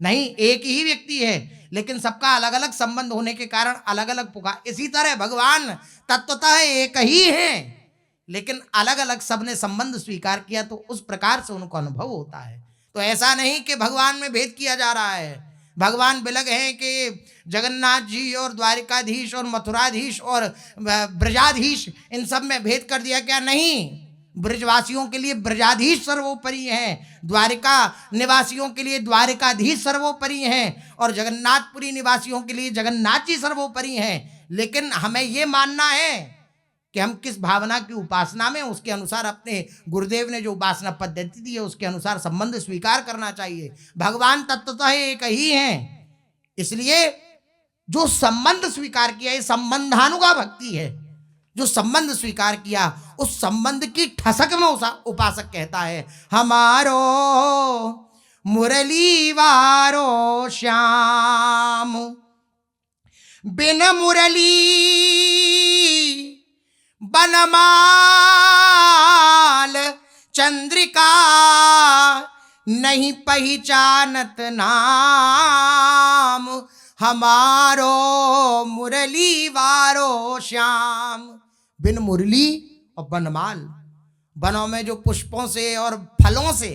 नहीं, एक ही व्यक्ति है, लेकिन सबका अलग अलग संबंध होने के कारण अलग अलग पुकार। इसी तरह भगवान तत्वतः एक ही है, लेकिन अलग अलग सबने संबंध स्वीकार किया, तो उस प्रकार से उनको अनुभव होता है। तो ऐसा नहीं कि भगवान में भेद किया जा रहा है। भगवान बिलग हैं कि जगन्नाथ जी और द्वारिकाधीश और मथुराधीश और ब्रजाधीश, इन सब में भेद कर दिया क्या? नहीं, ब्रजवासियों के लिए ब्रजाधीश सर्वोपरि हैं, द्वारिका निवासियों के लिए द्वारिकाधीश सर्वोपरि हैं, और जगन्नाथपुरी निवासियों के लिए जगन्नाथ जी सर्वोपरि हैं। लेकिन हमें ये मानना है कि हम किस भावना की उपासना में, उसके अनुसार अपने गुरुदेव ने जो उपासना पद्धति दी है उसके अनुसार संबंध स्वीकार करना चाहिए। भगवान तत्वतः एक ही हैं, इसलिए जो संबंध स्वीकार किया है संबंधानुगा भक्ति है। जो संबंध स्वीकार किया उस संबंध की ठसक में उपासक कहता है हमारो मुरली वारो श्याम, बिन मुरली बनमाल चंद्रिका, नहीं पहचानत नाम, हमारो मुरली वारो श्याम। बिन मुरली और बनमाल, वनों में जो पुष्पों से और फलों से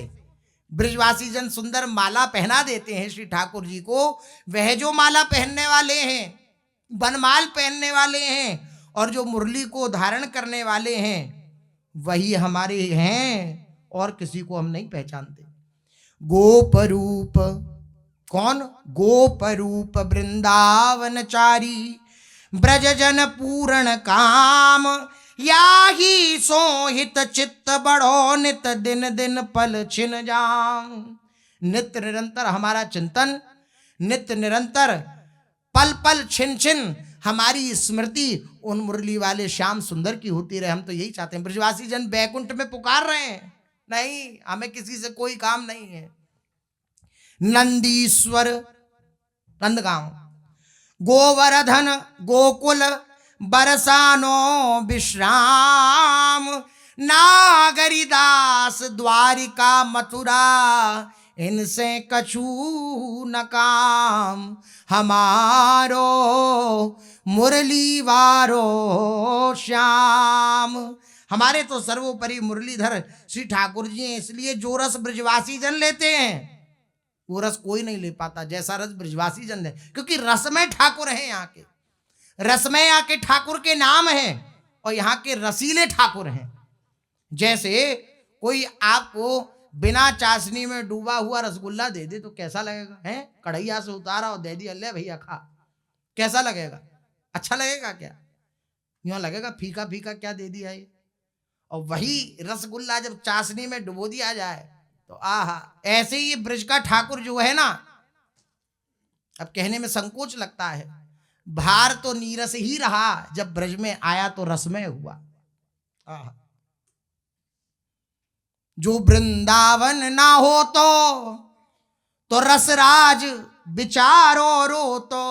ब्रजवासी जन सुंदर माला पहना देते हैं श्री ठाकुर जी को, वह जो माला पहनने वाले हैं, बनमाल पहनने वाले हैं, और जो मुरली को धारण करने वाले हैं, वही हमारे हैं और किसी को हम नहीं पहचानते। गोप रूप, कौन? गोप रूप वृंदावनचारी, ब्रज जन पूर्ण काम, या ही सोहित चित्त बढ़ो, नित दिन दिन पल छिन जाम। नित्य निरंतर हमारा चिंतन, नित्य निरंतर पल पल छिन छिन हमारी स्मृति उन मुरली वाले श्याम सुंदर की होती रहे। हम तो यही चाहते हैं। ब्रजवासी जन बैकुंठ में पुकार रहे हैं, नहीं, हमें किसी से कोई काम नहीं है। नंदीश्वर, नंदगांव, गोवर्धन गोकुल बरसानो विश्राम, नागरिदास द्वारिका मथुरा, इनसे कछु न काम, हमारो मुरली वारो श्याम। हमारे तो सर्वोपरि मुरलीधर श्री ठाकुर जी हैं, इसलिए जो रस ब्रजवासी जन लेते हैं वो रस कोई नहीं ले पाता जैसा रस ब्रजवासी जन ले, क्योंकि रसमय ठाकुर हैं यहाँ के। रसमय यहाँ के ठाकुर के नाम है और यहाँ के रसीले ठाकुर हैं। जैसे कोई आपको बिना चाशनी में डूबा हुआ रसगुल्ला दे दे तो कैसा लगेगा? है, कढ़ैया से उतारा और दे दिया, ले भैया खा, कैसा लगेगा? अच्छा लगेगा क्या? यूं लगेगा फीका फीका, क्या दे दिया ये। और वही रसगुल्ला जब चाशनी में डुबो दिया जाए तो आहा। ऐसे ही ब्रज का ठाकुर जो है ना, अब कहने में संकोच लगता है, भार तो नीरस ही रहा, जब ब्रज में आया तो रसमय हुआ। आहा। जो वृंदावन ना हो तो रसराज विचारो रो तो।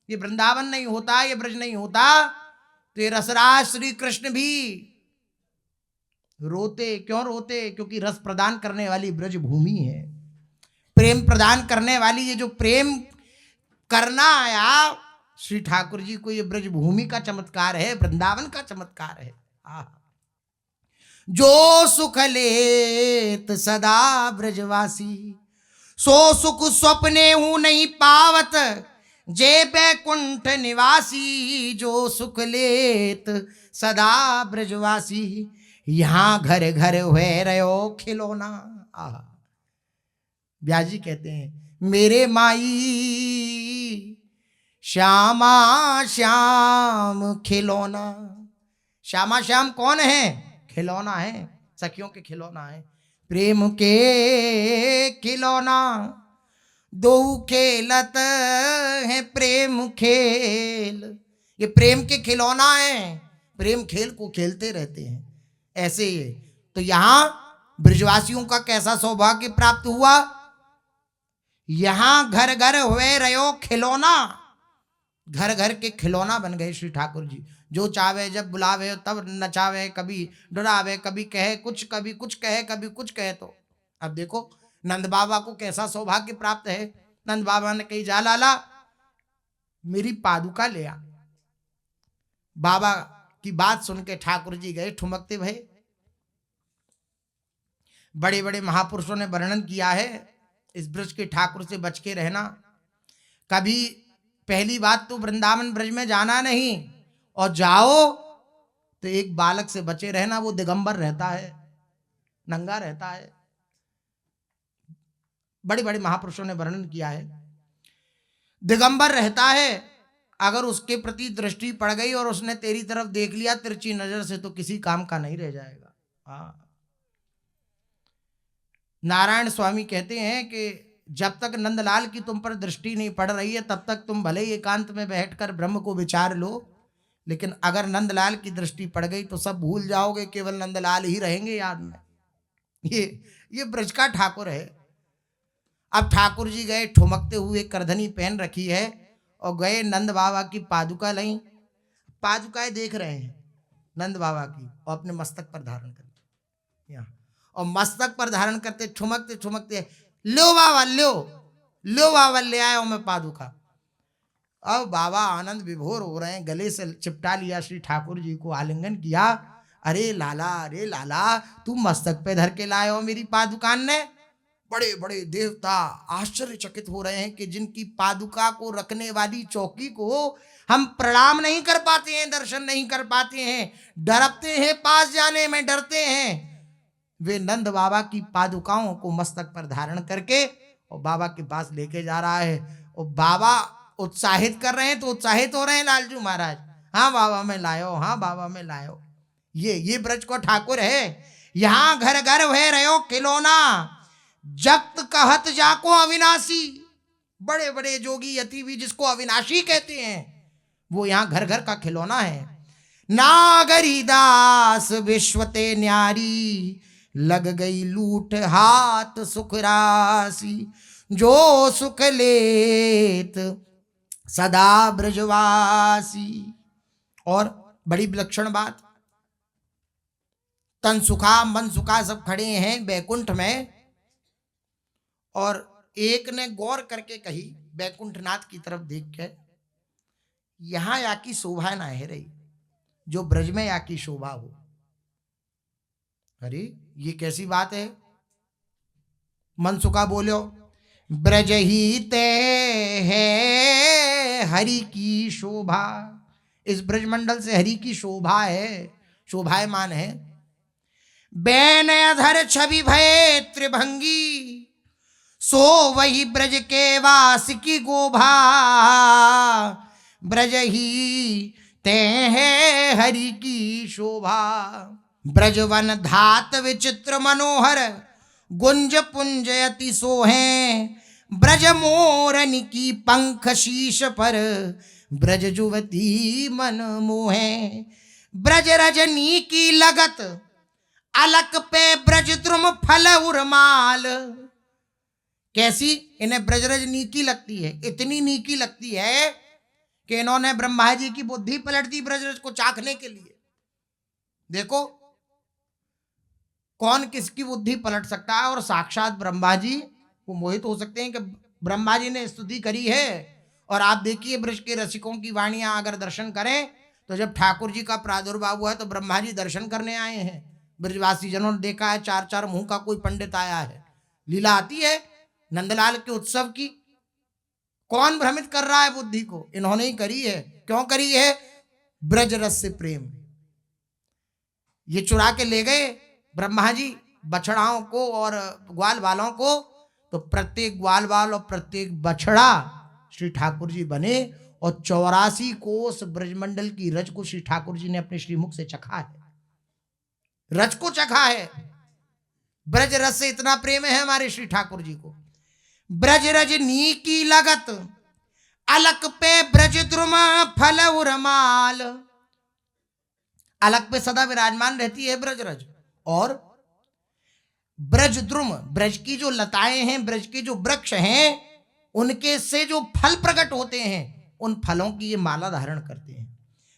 ये वृंदावन नहीं होता, ये ब्रज नहीं होता तो ये रसराज श्री कृष्ण भी रोते। क्यों रोते? क्योंकि रस प्रदान करने वाली ब्रज भूमि है, प्रेम प्रदान करने वाली। ये जो प्रेम करना आया श्री ठाकुर जी को, ये ब्रज भूमि का चमत्कार है, वृंदावन का चमत्कार है। जो सुख लेत सदा ब्रजवासी, सो सुख स्वप्ने हूं नहीं पावत, जे बैकुंठ निवासी। जो सुख लेत सदा ब्रजवासी, यहाँ घर घर हुए रहो खिलौना। आहा। व्यास जी कहते हैं, मेरे माई श्यामा श्याम खिलौना। श्यामा श्याम कौन है? खिलौना है, सखियों के खिलौना है, प्रेम के खिलौना। दो खेलत है प्रेम खेल, ये प्रेम के खिलौना है, प्रेम खेल को खेलते रहते हैं। ऐसे ही है। तो यहां ब्रजवासियों का कैसा सौभाग्य प्राप्त हुआ? यहां घर घर हुए रहो खिलौना, घर घर के खिलौना बन गए श्री ठाकुर जी। जो चावे जब बुलावे तब नचावे, कभी डरावे, कभी कहे कुछ, कभी कुछ कहे, कभी कुछ कहे। तो अब देखो नंद बाबा को कैसा सौभाग्य प्राप्त है। नंद बाबा ने कही, जा लाला मेरी पादुका ले आ। बाबा की बात सुन के ठाकुर जी गए ठुमकते भये। बड़े बड़े महापुरुषों ने वर्णन किया है इस ब्रज के ठाकुर से बच के रहना। कभी पहली बात तो वृंदावन ब्रज में जाना नहीं, और जाओ तो एक बालक से बचे रहना, वो दिगंबर रहता है, नंगा रहता है। बड़े बड़े महापुरुषों ने वर्णन किया है, दिगंबर रहता है। अगर उसके प्रति दृष्टि पड़ गई और उसने तेरी तरफ देख लिया तिरछी नजर से, तो किसी काम का नहीं रह जाएगा। हाँ, नारायण स्वामी कहते हैं कि जब तक नंदलाल की तुम पर दृष्टि नहीं पड़ रही है तब तक तुम भले ही एकांत में बैठकर ब्रह्म को विचार लो, लेकिन अगर नंदलाल की दृष्टि पड़ गई तो सब भूल जाओगे, केवल नंदलाल ही रहेंगे याद में। ये ब्रज का ठाकुर है। अब ठाकुर जी गए ठुमकते हुए, करधनी पहन रखी है, और गए नंद बाबा की पादुका लाई। पादुकाएं देख रहे हैं नंद बाबा की, और अपने मस्तक पर धारण करते यहाँ, और मस्तक पर धारण करते ठुमकते ठुमकते, लो बाबा लो बाबा ले आया मैं पादुका। अब बाबा आनंद विभोर हो रहे हैं, गले से चिपटा लिया श्री ठाकुर जी को, आलिंगन किया। अरे लाला तू मस्तक पे धर के लाए हो मेरी पादुकान ने। बड़े बड़े देवता आश्चर्यचकित हो रहे हैं कि जिनकी पादुका को रखने वाली चौकी को हम प्रणाम नहीं कर पाते हैं, दर्शन नहीं कर पाते हैं, डरते हैं, पास जाने में डरते हैं, वे नंद बाबा की पादुकाओं को मस्तक पर धारण करके और बाबा के पास लेके जा रहा है। और बाबा उत्साहित कर रहे हैं तो उत्साहित हो रहे हैं लालजू महाराज, हाँ बाबा में लायो, हाँ बाबा में लायो। ये ब्रज को ठाकुर है, यहां घर घर भय रहो खिलौना, जगत कहत जाको अविनाशी। बड़े बड़े जोगी यति भी जिसको अविनाशी कहते हैं वो यहां घर घर का खिलौना है। नागरी दास विश्वते न्यारी, लग गई लूट हाथ सुख राशि, जो सुख लेत सदा ब्रजवासी। और बड़ी विलक्षण बात, तन सुखा मन सुखा सब खड़े हैं बैकुंठ में, और एक ने गौर करके कही बैकुंठनाथ की तरफ देख के, यहां या की शोभा ना है रही जो ब्रज में या की शोभा हो। अरे ये कैसी बात है। मनसुखा बोलो, ब्रज ही ते है हरि की शोभा, इस ब्रजमंडल से हरि की शोभा है, शोभायमान है। बैन अधर छवि भय त्रिभंगी, सो वही ब्रज के वास की गोभा, ब्रज ही ते है हरि की शोभा। ब्रजवन धात विचित्र मनोहर, गुंज पुंज अति सोहे, ब्रज मोरन की पंख शीश पर, ब्रज जुवती मन मोहे। ब्रज रजनी की लगत अलक पे, ब्रज द्रुम फल उर्माल। कैसी इन्हें ब्रजरज नीकी लगती है, इतनी नीकी लगती है कि इन्होंने ब्रह्मा जी की बुद्धि पलट दी ब्रजरज को चाखने के लिए। देखो कौन किसकी बुद्धि पलट सकता है, और साक्षात ब्रह्मा जी वो मोहित हो सकते हैं कि ब्रह्मा जी ने स्तुति करी है। और आप देखिए ब्रज के रसिकों की वाणियां अगर दर्शन करें तो जब ठाकुर जी का प्रादुर्भाव हुआ है तो ब्रह्मा जी दर्शन करने आए हैं। ब्रजवासी जनों ने देखा है, चार चार मुंह का कोई पंडित आया है। लीला आती है नंदलाल के उत्सव की, कौन भ्रमित कर रहा है बुद्धि को, इन्होंने ही करी है। क्यों करी है? ब्रज रस से प्रेम। ये चुरा के ले गए ब्रह्मा जी बछड़ाओं को और ग्वाल वालों को, तो प्रत्येक ग्वाल वाल और प्रत्येक बछड़ा श्री ठाकुर जी बने, और 84 कोस ब्रजमंडल की रज को श्री ठाकुर जी ने अपने श्रीमुख से चखा है, रज को चखा है। ब्रज रस से इतना प्रेम है हमारे श्री ठाकुर जी को। ब्रज रजनी की लगत अलक पे, ब्रज द्रुम फल उर्माल। अलक पे सदा विराजमान रहती है ब्रज रज, और ब्रज द्रुम, ब्रज की जो लताएं हैं, ब्रज के जो वृक्ष हैं, उनके से जो फल प्रकट होते हैं, उन फलों की ये माला धारण करते हैं।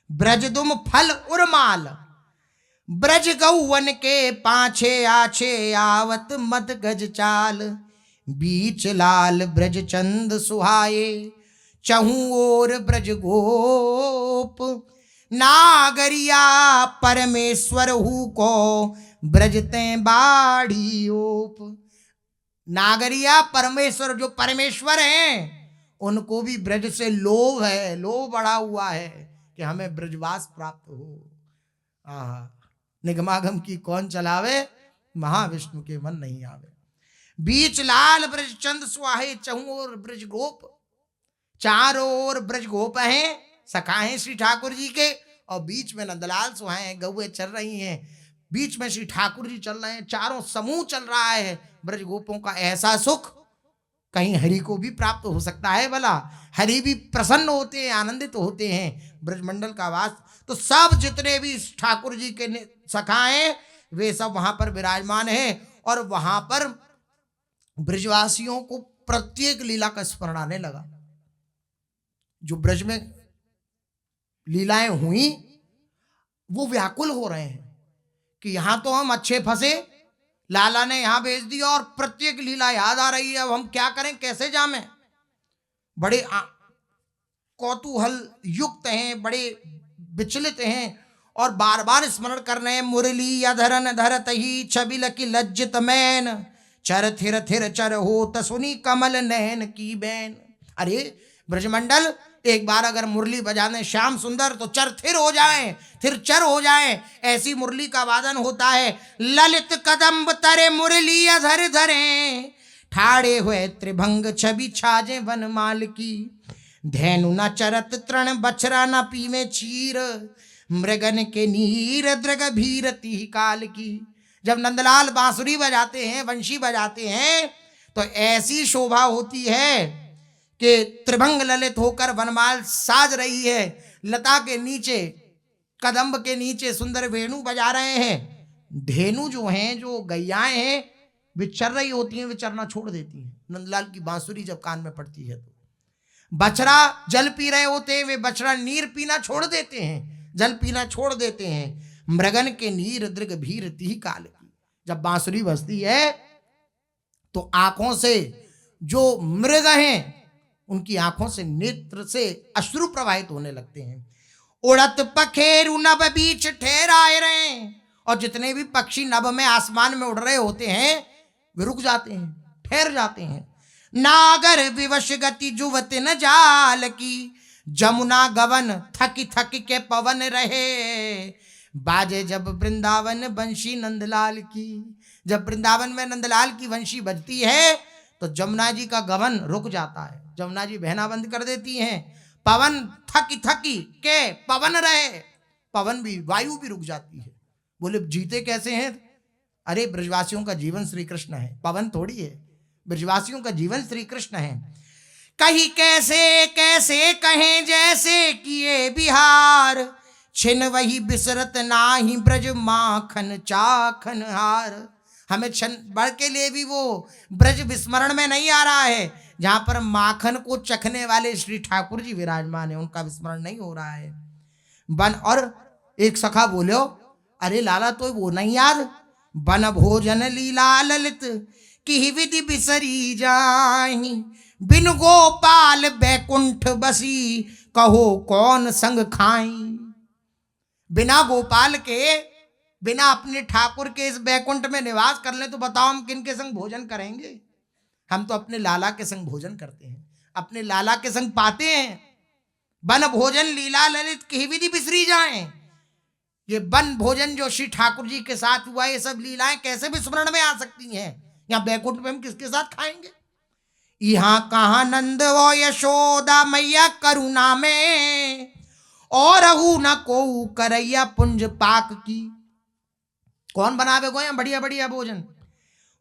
ब्रज दुम फल उर्माल, ब्रज गौवन के पाछे आछे आवत मत गज चाल, बीच लाल ब्रज चंद सुहाए, चहु ओर ब्रज गोप, नागरिया परमेश्वर हु को, ब्रजते बाड़ी ओप। नागरिया परमेश्वर, जो परमेश्वर हैं उनको भी ब्रज से लोभ है, लोभ बढ़ा हुआ है कि हमें ब्रजवास प्राप्त हो। आहा, निगमागम की कौन चलावे, महाविष्णु के मन नहीं आवे। बीच लाल ब्रज चंद सुहाए, चहु ओर ब्रज गोप, चारों ओर ब्रज गोप हैं, सखा हैं श्री ठाकुर जी के, और बीच में नंदलाल सुहाए हैं, गौएं चल रही हैं, बीच में श्री ठाकुर जी चल रहे हैं, चारों समूह चल रहा है ब्रज गोपों का। ऐसा सुख कहीं हरि को भी प्राप्त हो सकता है भला? हरि भी प्रसन्न होते हैं, आनंदित होते हैं ब्रजमंडल का वास। तो सब जितने भी ठाकुर जी के सखा हैं वे सब वहां पर विराजमान हैं, और वहां पर ब्रजवासियों को प्रत्येक लीला का स्मरण आने लगा। जो ब्रज में लीलाएं हुई वो व्याकुल हो रहे हैं कि यहां तो हम अच्छे फंसे, लाला ने यहां भेज दिया और प्रत्येक लीला याद आ रही है, अब हम क्या करें, कैसे जामें। बड़े कौतूहल युक्त हैं, बड़े विचलित हैं, और बार बार स्मरण कर रहे हैं। मुरली अधरन धरत ही छबिल की लज्जित मैन, चर थिर थिर चर होत सुनी कमल नैन की बैन। अरे ब्रजमंडल, एक बार अगर मुरली बजाने श्याम सुंदर तो चर थिर हो जाए, थिर चर हो जाए, ऐसी मुरली का वादन होता है। ललित कदम्ब तरे मुरली अधर धरे, ठाड़े हुए त्रिभंग छवि छाजे वनमाल की। धैनु न चरत तृण बछरा न पीवे चीर, मृगन के नीर दृग भीरती काल की। जब नंदलाल बांसुरी बजाते हैं, वंशी बजाते हैं, तो ऐसी शोभा होती है कि त्रिभंग ललित होकर वनमाल साज रही है। लता के नीचे, कदम्ब के नीचे सुंदर वेणु बजा रहे हैं। धेनु जो हैं, जो गैयाएं हैं, वे चर रही होती हैं, वे चरना छोड़ देती हैं नंदलाल की बांसुरी जब कान में पड़ती है। तो बछड़ा जल पी रहे होते हैं, वे बछड़ा नीर पीना छोड़ देते हैं, जल पीना छोड़ देते हैं। मृगन के नीर दृग भीरती काल की। जब बांसुरी बजती है तो आंखों से, जो मृग हैं उनकी आंखों से, नेत्र से अश्रु प्रवाहित होने लगते हैं। उड़त पखेरु नभ बीच ठहराए रहे, और जितने भी पक्षी नभ में आसमान में उड़ रहे होते हैं वे रुक जाते हैं, ठहर जाते हैं। नागर विवश गति जुवत न जाल की, जमुना गवन थकी थकी के पवन रहे। बाजे जब वृंदावन बंशी नंदलाल की। जब वृंदावन में नंदलाल की वंशी बजती है तो जमुना जी का गवन रुक जाता है, जमुना जी बहना बंद कर देती हैं। पवन थकी थकी के पवन रहे, पवन भी, वायु भी रुक जाती है। बोले जीते कैसे हैं? अरे ब्रजवासियों का जीवन श्री कृष्ण है, पवन थोड़ी है। ब्रजवासियों का जीवन श्री कृष्ण है। कही कैसे कैसे कहें जैसे किए बिहार, छिन वही बिसरत नाही ब्रज माखन चाखन हार। हमें क्षण भर के लिए भी वो ब्रज विस्मरण में नहीं आ रहा है, जहां पर माखन को चखने वाले श्री ठाकुर जी विराजमान है, उनका विस्मरण नहीं हो रहा है। बन, और एक सखा बोलो, अरे लाला तो वो नहीं याद, बन भोजन लीला ललित की विधि बिसरी जाही, बिन गोपाल बैकुंठ बसी कहो कौन संग खाई। बिना गोपाल के, बिना अपने ठाकुर के इस बैकुंठ में निवास कर ले तो बताओ हम किन के संग भोजन करेंगे? हम तो अपने लाला के संग भोजन करते हैं, अपने लाला के संग पाते हैं। बन भोजन लीला ललित की विधि बिसरी जाए। ये बन भोजन जो श्री ठाकुर जी के साथ हुआ, ये सब लीलाएं कैसे विस्मरण में आ सकती हैं? यहाँ बैकुंठ में हम किसके साथ खाएंगे? यहाँ कहाँ नंद वो यशोदा मैया करुणा में, और हूं न को करैया पुंज पाक की। कौन बनावे गो यहाँ बढ़िया बढ़िया भोजन?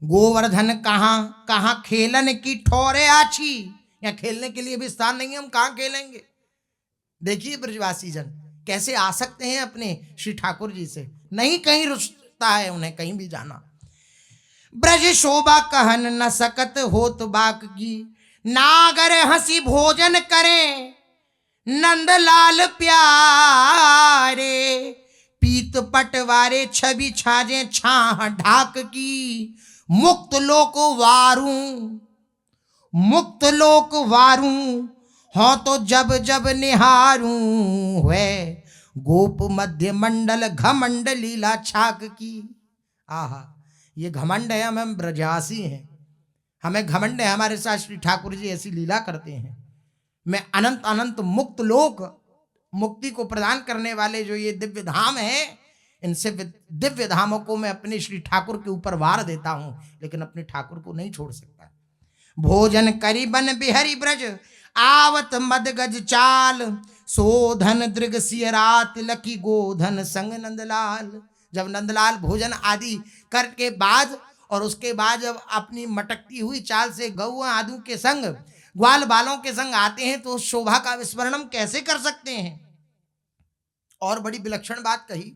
गोवर्धन कहाँ कहाँ खेलन की ठोरे आछी। यहाँ खेलने के लिए भी स्थान नहीं है, हम कहाँ खेलेंगे? देखिए ब्रजवासी जन कैसे आ सकते हैं अपने श्री ठाकुर जी से, नहीं कहीं रुचता है उन्हें कहीं भी जाना। ब्रज शोभा कहन न सकत होत बाक की, नागर हंसी भोजन करें नंदलाल प्यारे। पीत पटवारे छवि छाजे छाह ढाक की, मुक्त लोक वारू, मुक्त लोक वारू हो तो जब जब निहारू है। गोप मध्य मंडल घमंड लीला छाक की। आहा, ये घमंड है, हम ब्रजवासी हैं, हमें घमंड है, हमारे साथ श्री ठाकुर जी ऐसी लीला करते हैं। मैं अनंत अनंत मुक्त लोक, मुक्ति को प्रदान करने वाले जो ये दिव्य धाम है, इनसे दिव्य धामों को मैं अपने श्री ठाकुर के ऊपर वार देता हूं, लेकिन अपने ठाकुर को नहीं छोड़ सकता। भोजन करी बन बिहरी ब्रज आवत मद गज चाल, सोधन दृग सियरात लकी गोधन संग नंदलाल। जब नंदलाल भोजन आदि करके बाद, और उसके बाद जब अपनी मटकती हुई चाल से गौ आदू के संग, ग्वाल बालों के संग आते हैं, तो उस शोभा का विस्मरण हम कैसे कर सकते हैं? और बड़ी विलक्षण बात कही,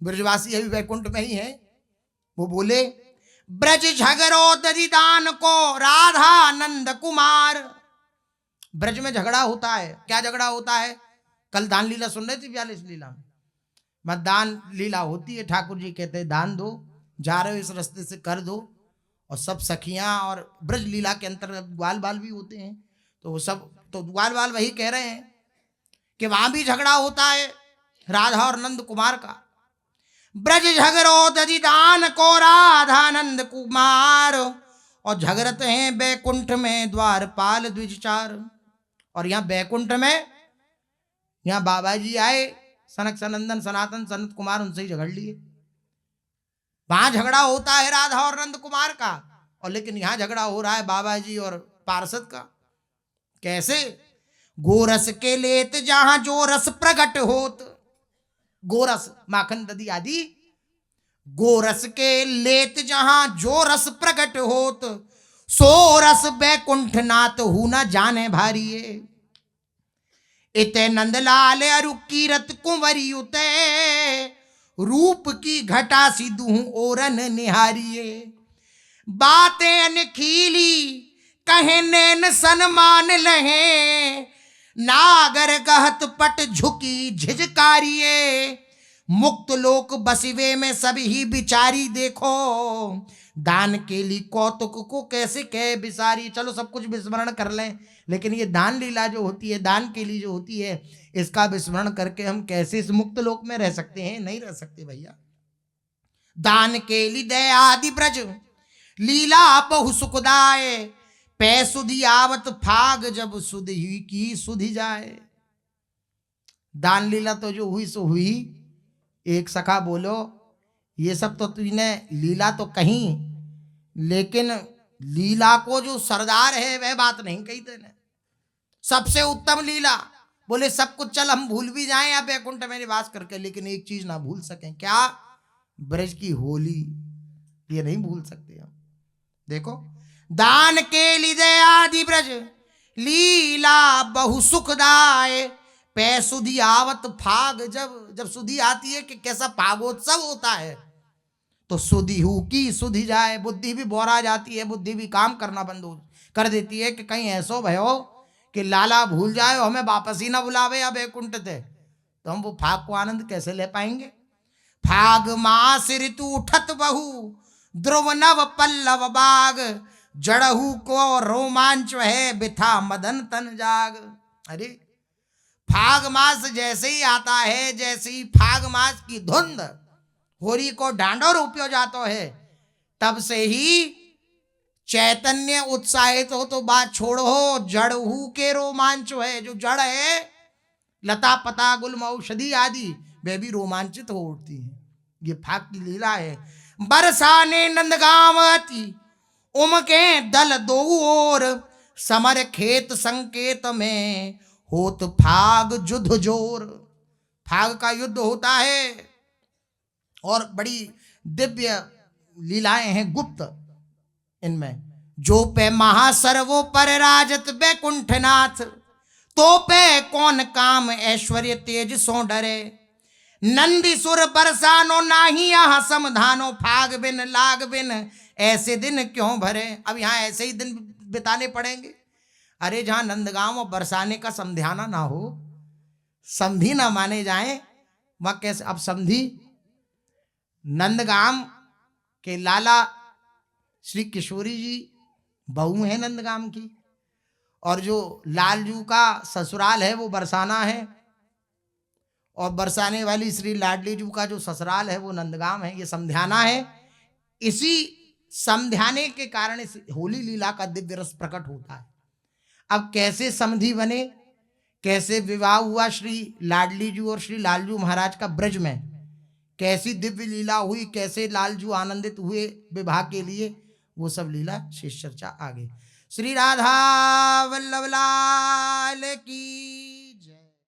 ब्रजवासी अभी वैकुंठ में ही है। वो बोले, ब्रज झगड़ो दरिदान को राधा नंद कुमार। ब्रज में झगड़ा होता है, क्या झगड़ा होता है? कल दान लीला सुन रहे थे 42 लीला में, दान लीला होती है। ठाकुर जी कहते हैं दान दो, जा रहे हो इस रास्ते से कर दो, और सब सखियां, और ब्रज लीला के अंतर्गत ग्वाल बाल भी होते हैं, तो वो सब, तो ग्वाल बाल वही कह रहे हैं कि वहां भी झगड़ा होता है राधा और नंद कुमार का। ब्रज झगरो दधि दान को राधानंद कुमार, और झगरत हैं बैकुंठ में द्वारपाल द्विजचार। और यहाँ बैकुंठ में यहाँ बाबा जी आए, सनक सनंदन सनातन सनत कुमार उनसे ही झगड़ लिए। वहां झगड़ा होता है राधा और नंद कुमार का, और लेकिन यहां झगड़ा हो रहा है बाबा जी और पार्षद का। कैसे? गोरस के लेत जहां जो रस प्रकट होत, गोरस माखन दधी आदि, गोरस के लेत जहां जो रस प्रकट होत, सो रस बैकुंठ नाथ हु न जाने भारिये। इते नंदलाल अरु कीरत कुंवरी उते, रूप की घटा सी दूं ओरन निहारिये। बातें अनखीली कहे नैन सन्मान लहे, नागर गहत पट झुकी झिझकारिये। मुक्त लोक बसिवे में सभी बिचारी देखो, दान के लिए कौतुक को कैसे कह बिसारी। चलो सब कुछ विस्मरण कर लें, लेकिन ये दान लीला जो होती है, दान के लिए जो होती है, इसका विस्मरण करके हम कैसे इस मुक्त लोक में रह सकते हैं? नहीं रह सकते भैया। दान के लिए दयादि ब्रज लीला बहु सुखदाय, पै सुधि आवत फाग जब सुधि की सुधि जाए। दान लीला तो जो हुई सो हुई। एक सखा बोलो, ये सब तो तूने लीला तो कहीं, लेकिन लीला को जो सरदार है वह बात नहीं कही तेने। सबसे उत्तम लीला, बोले सब कुछ चल हम भूल भी जाएं या बैकुंठ में निवास करके, लेकिन एक चीज ना भूल सकें। क्या? ब्रज की होली, ये नहीं भूल सकते हम। देखो, दान के लिए आदि ब्रज लीला बहु सुखदाय, पै सुधि आवत फाग जब सुधि आती है कि कैसा फागोत्सव होता है, तो सुधि हु की सुधि जाए। बुद्धि भी बोरा जाती है, बुद्धि भी काम करना बंद कर देती है कि कहीं ऐसो भयो कि लाला भूल जाए और हमें वापस ही ना बुलावे या बैकुंठ थे, तो हम वो फाग को आनंद कैसे ले पाएंगे? फाग मास ऋतु उठत बहु ध्रुव नव पल्लव बाग, जड़हू को रोमांच है बिथा मदन तन जाग। अरे फाग मास जैसे ही आता है, जैसे ही फाग मास की धुंध होरी को डांडो रूपियो जातो है, तब से ही चैतन्य उत्साहित हो। तो बात छोड़ो, जड़हू के रोमांच है, जो जड़ है लता पता गुल्म औषधि आदि, वे भी रोमांचित हो उठती है। ये फाग की लीला है। बरसाने नंदगावती उमके दल दो ओर, समर खेत संकेत में होत फाग युद्ध जोर। फाग का युद्ध होता है और बड़ी दिव्य लीलाएं हैं गुप्त इनमें। जो पे महासर्वो पर राजत बैकुंठनाथ, तो पे कौन काम ऐश्वर्य तेज सो डरे। नंदी सुर बरसानो नाही यहाँ समधानो, फाग बिन लाग बिन ऐसे दिन क्यों भरे। अब यहाँ ऐसे ही दिन बिताने पड़ेंगे। अरे जहां नंदगांव और बरसाने का समझाना ना हो, समधी ना माने जाए, वह कैसे? अब समधी नंदगाम के लाला श्री किशोरी जी बहू है नंदगाम की, और जो लालजू का ससुराल है वो बरसाना है, और बरसाने वाली श्री लाडली जू का जो ससुराल है वो नंदगाम है। ये समझाना है। इसी समझाने के कारण इस होली लीला का दिव्य रस प्रकट होता है। अब कैसे समधी बने, कैसे विवाह हुआ श्री लाडली जू और श्री लालजू महाराज का ब्रज में, कैसी दिव्य लीला हुई, कैसे लालजू आनंदित हुए विवाह के लिए, वो सब लीला शेष चर्चा आगे। श्री राधा वल्लभ लाल की।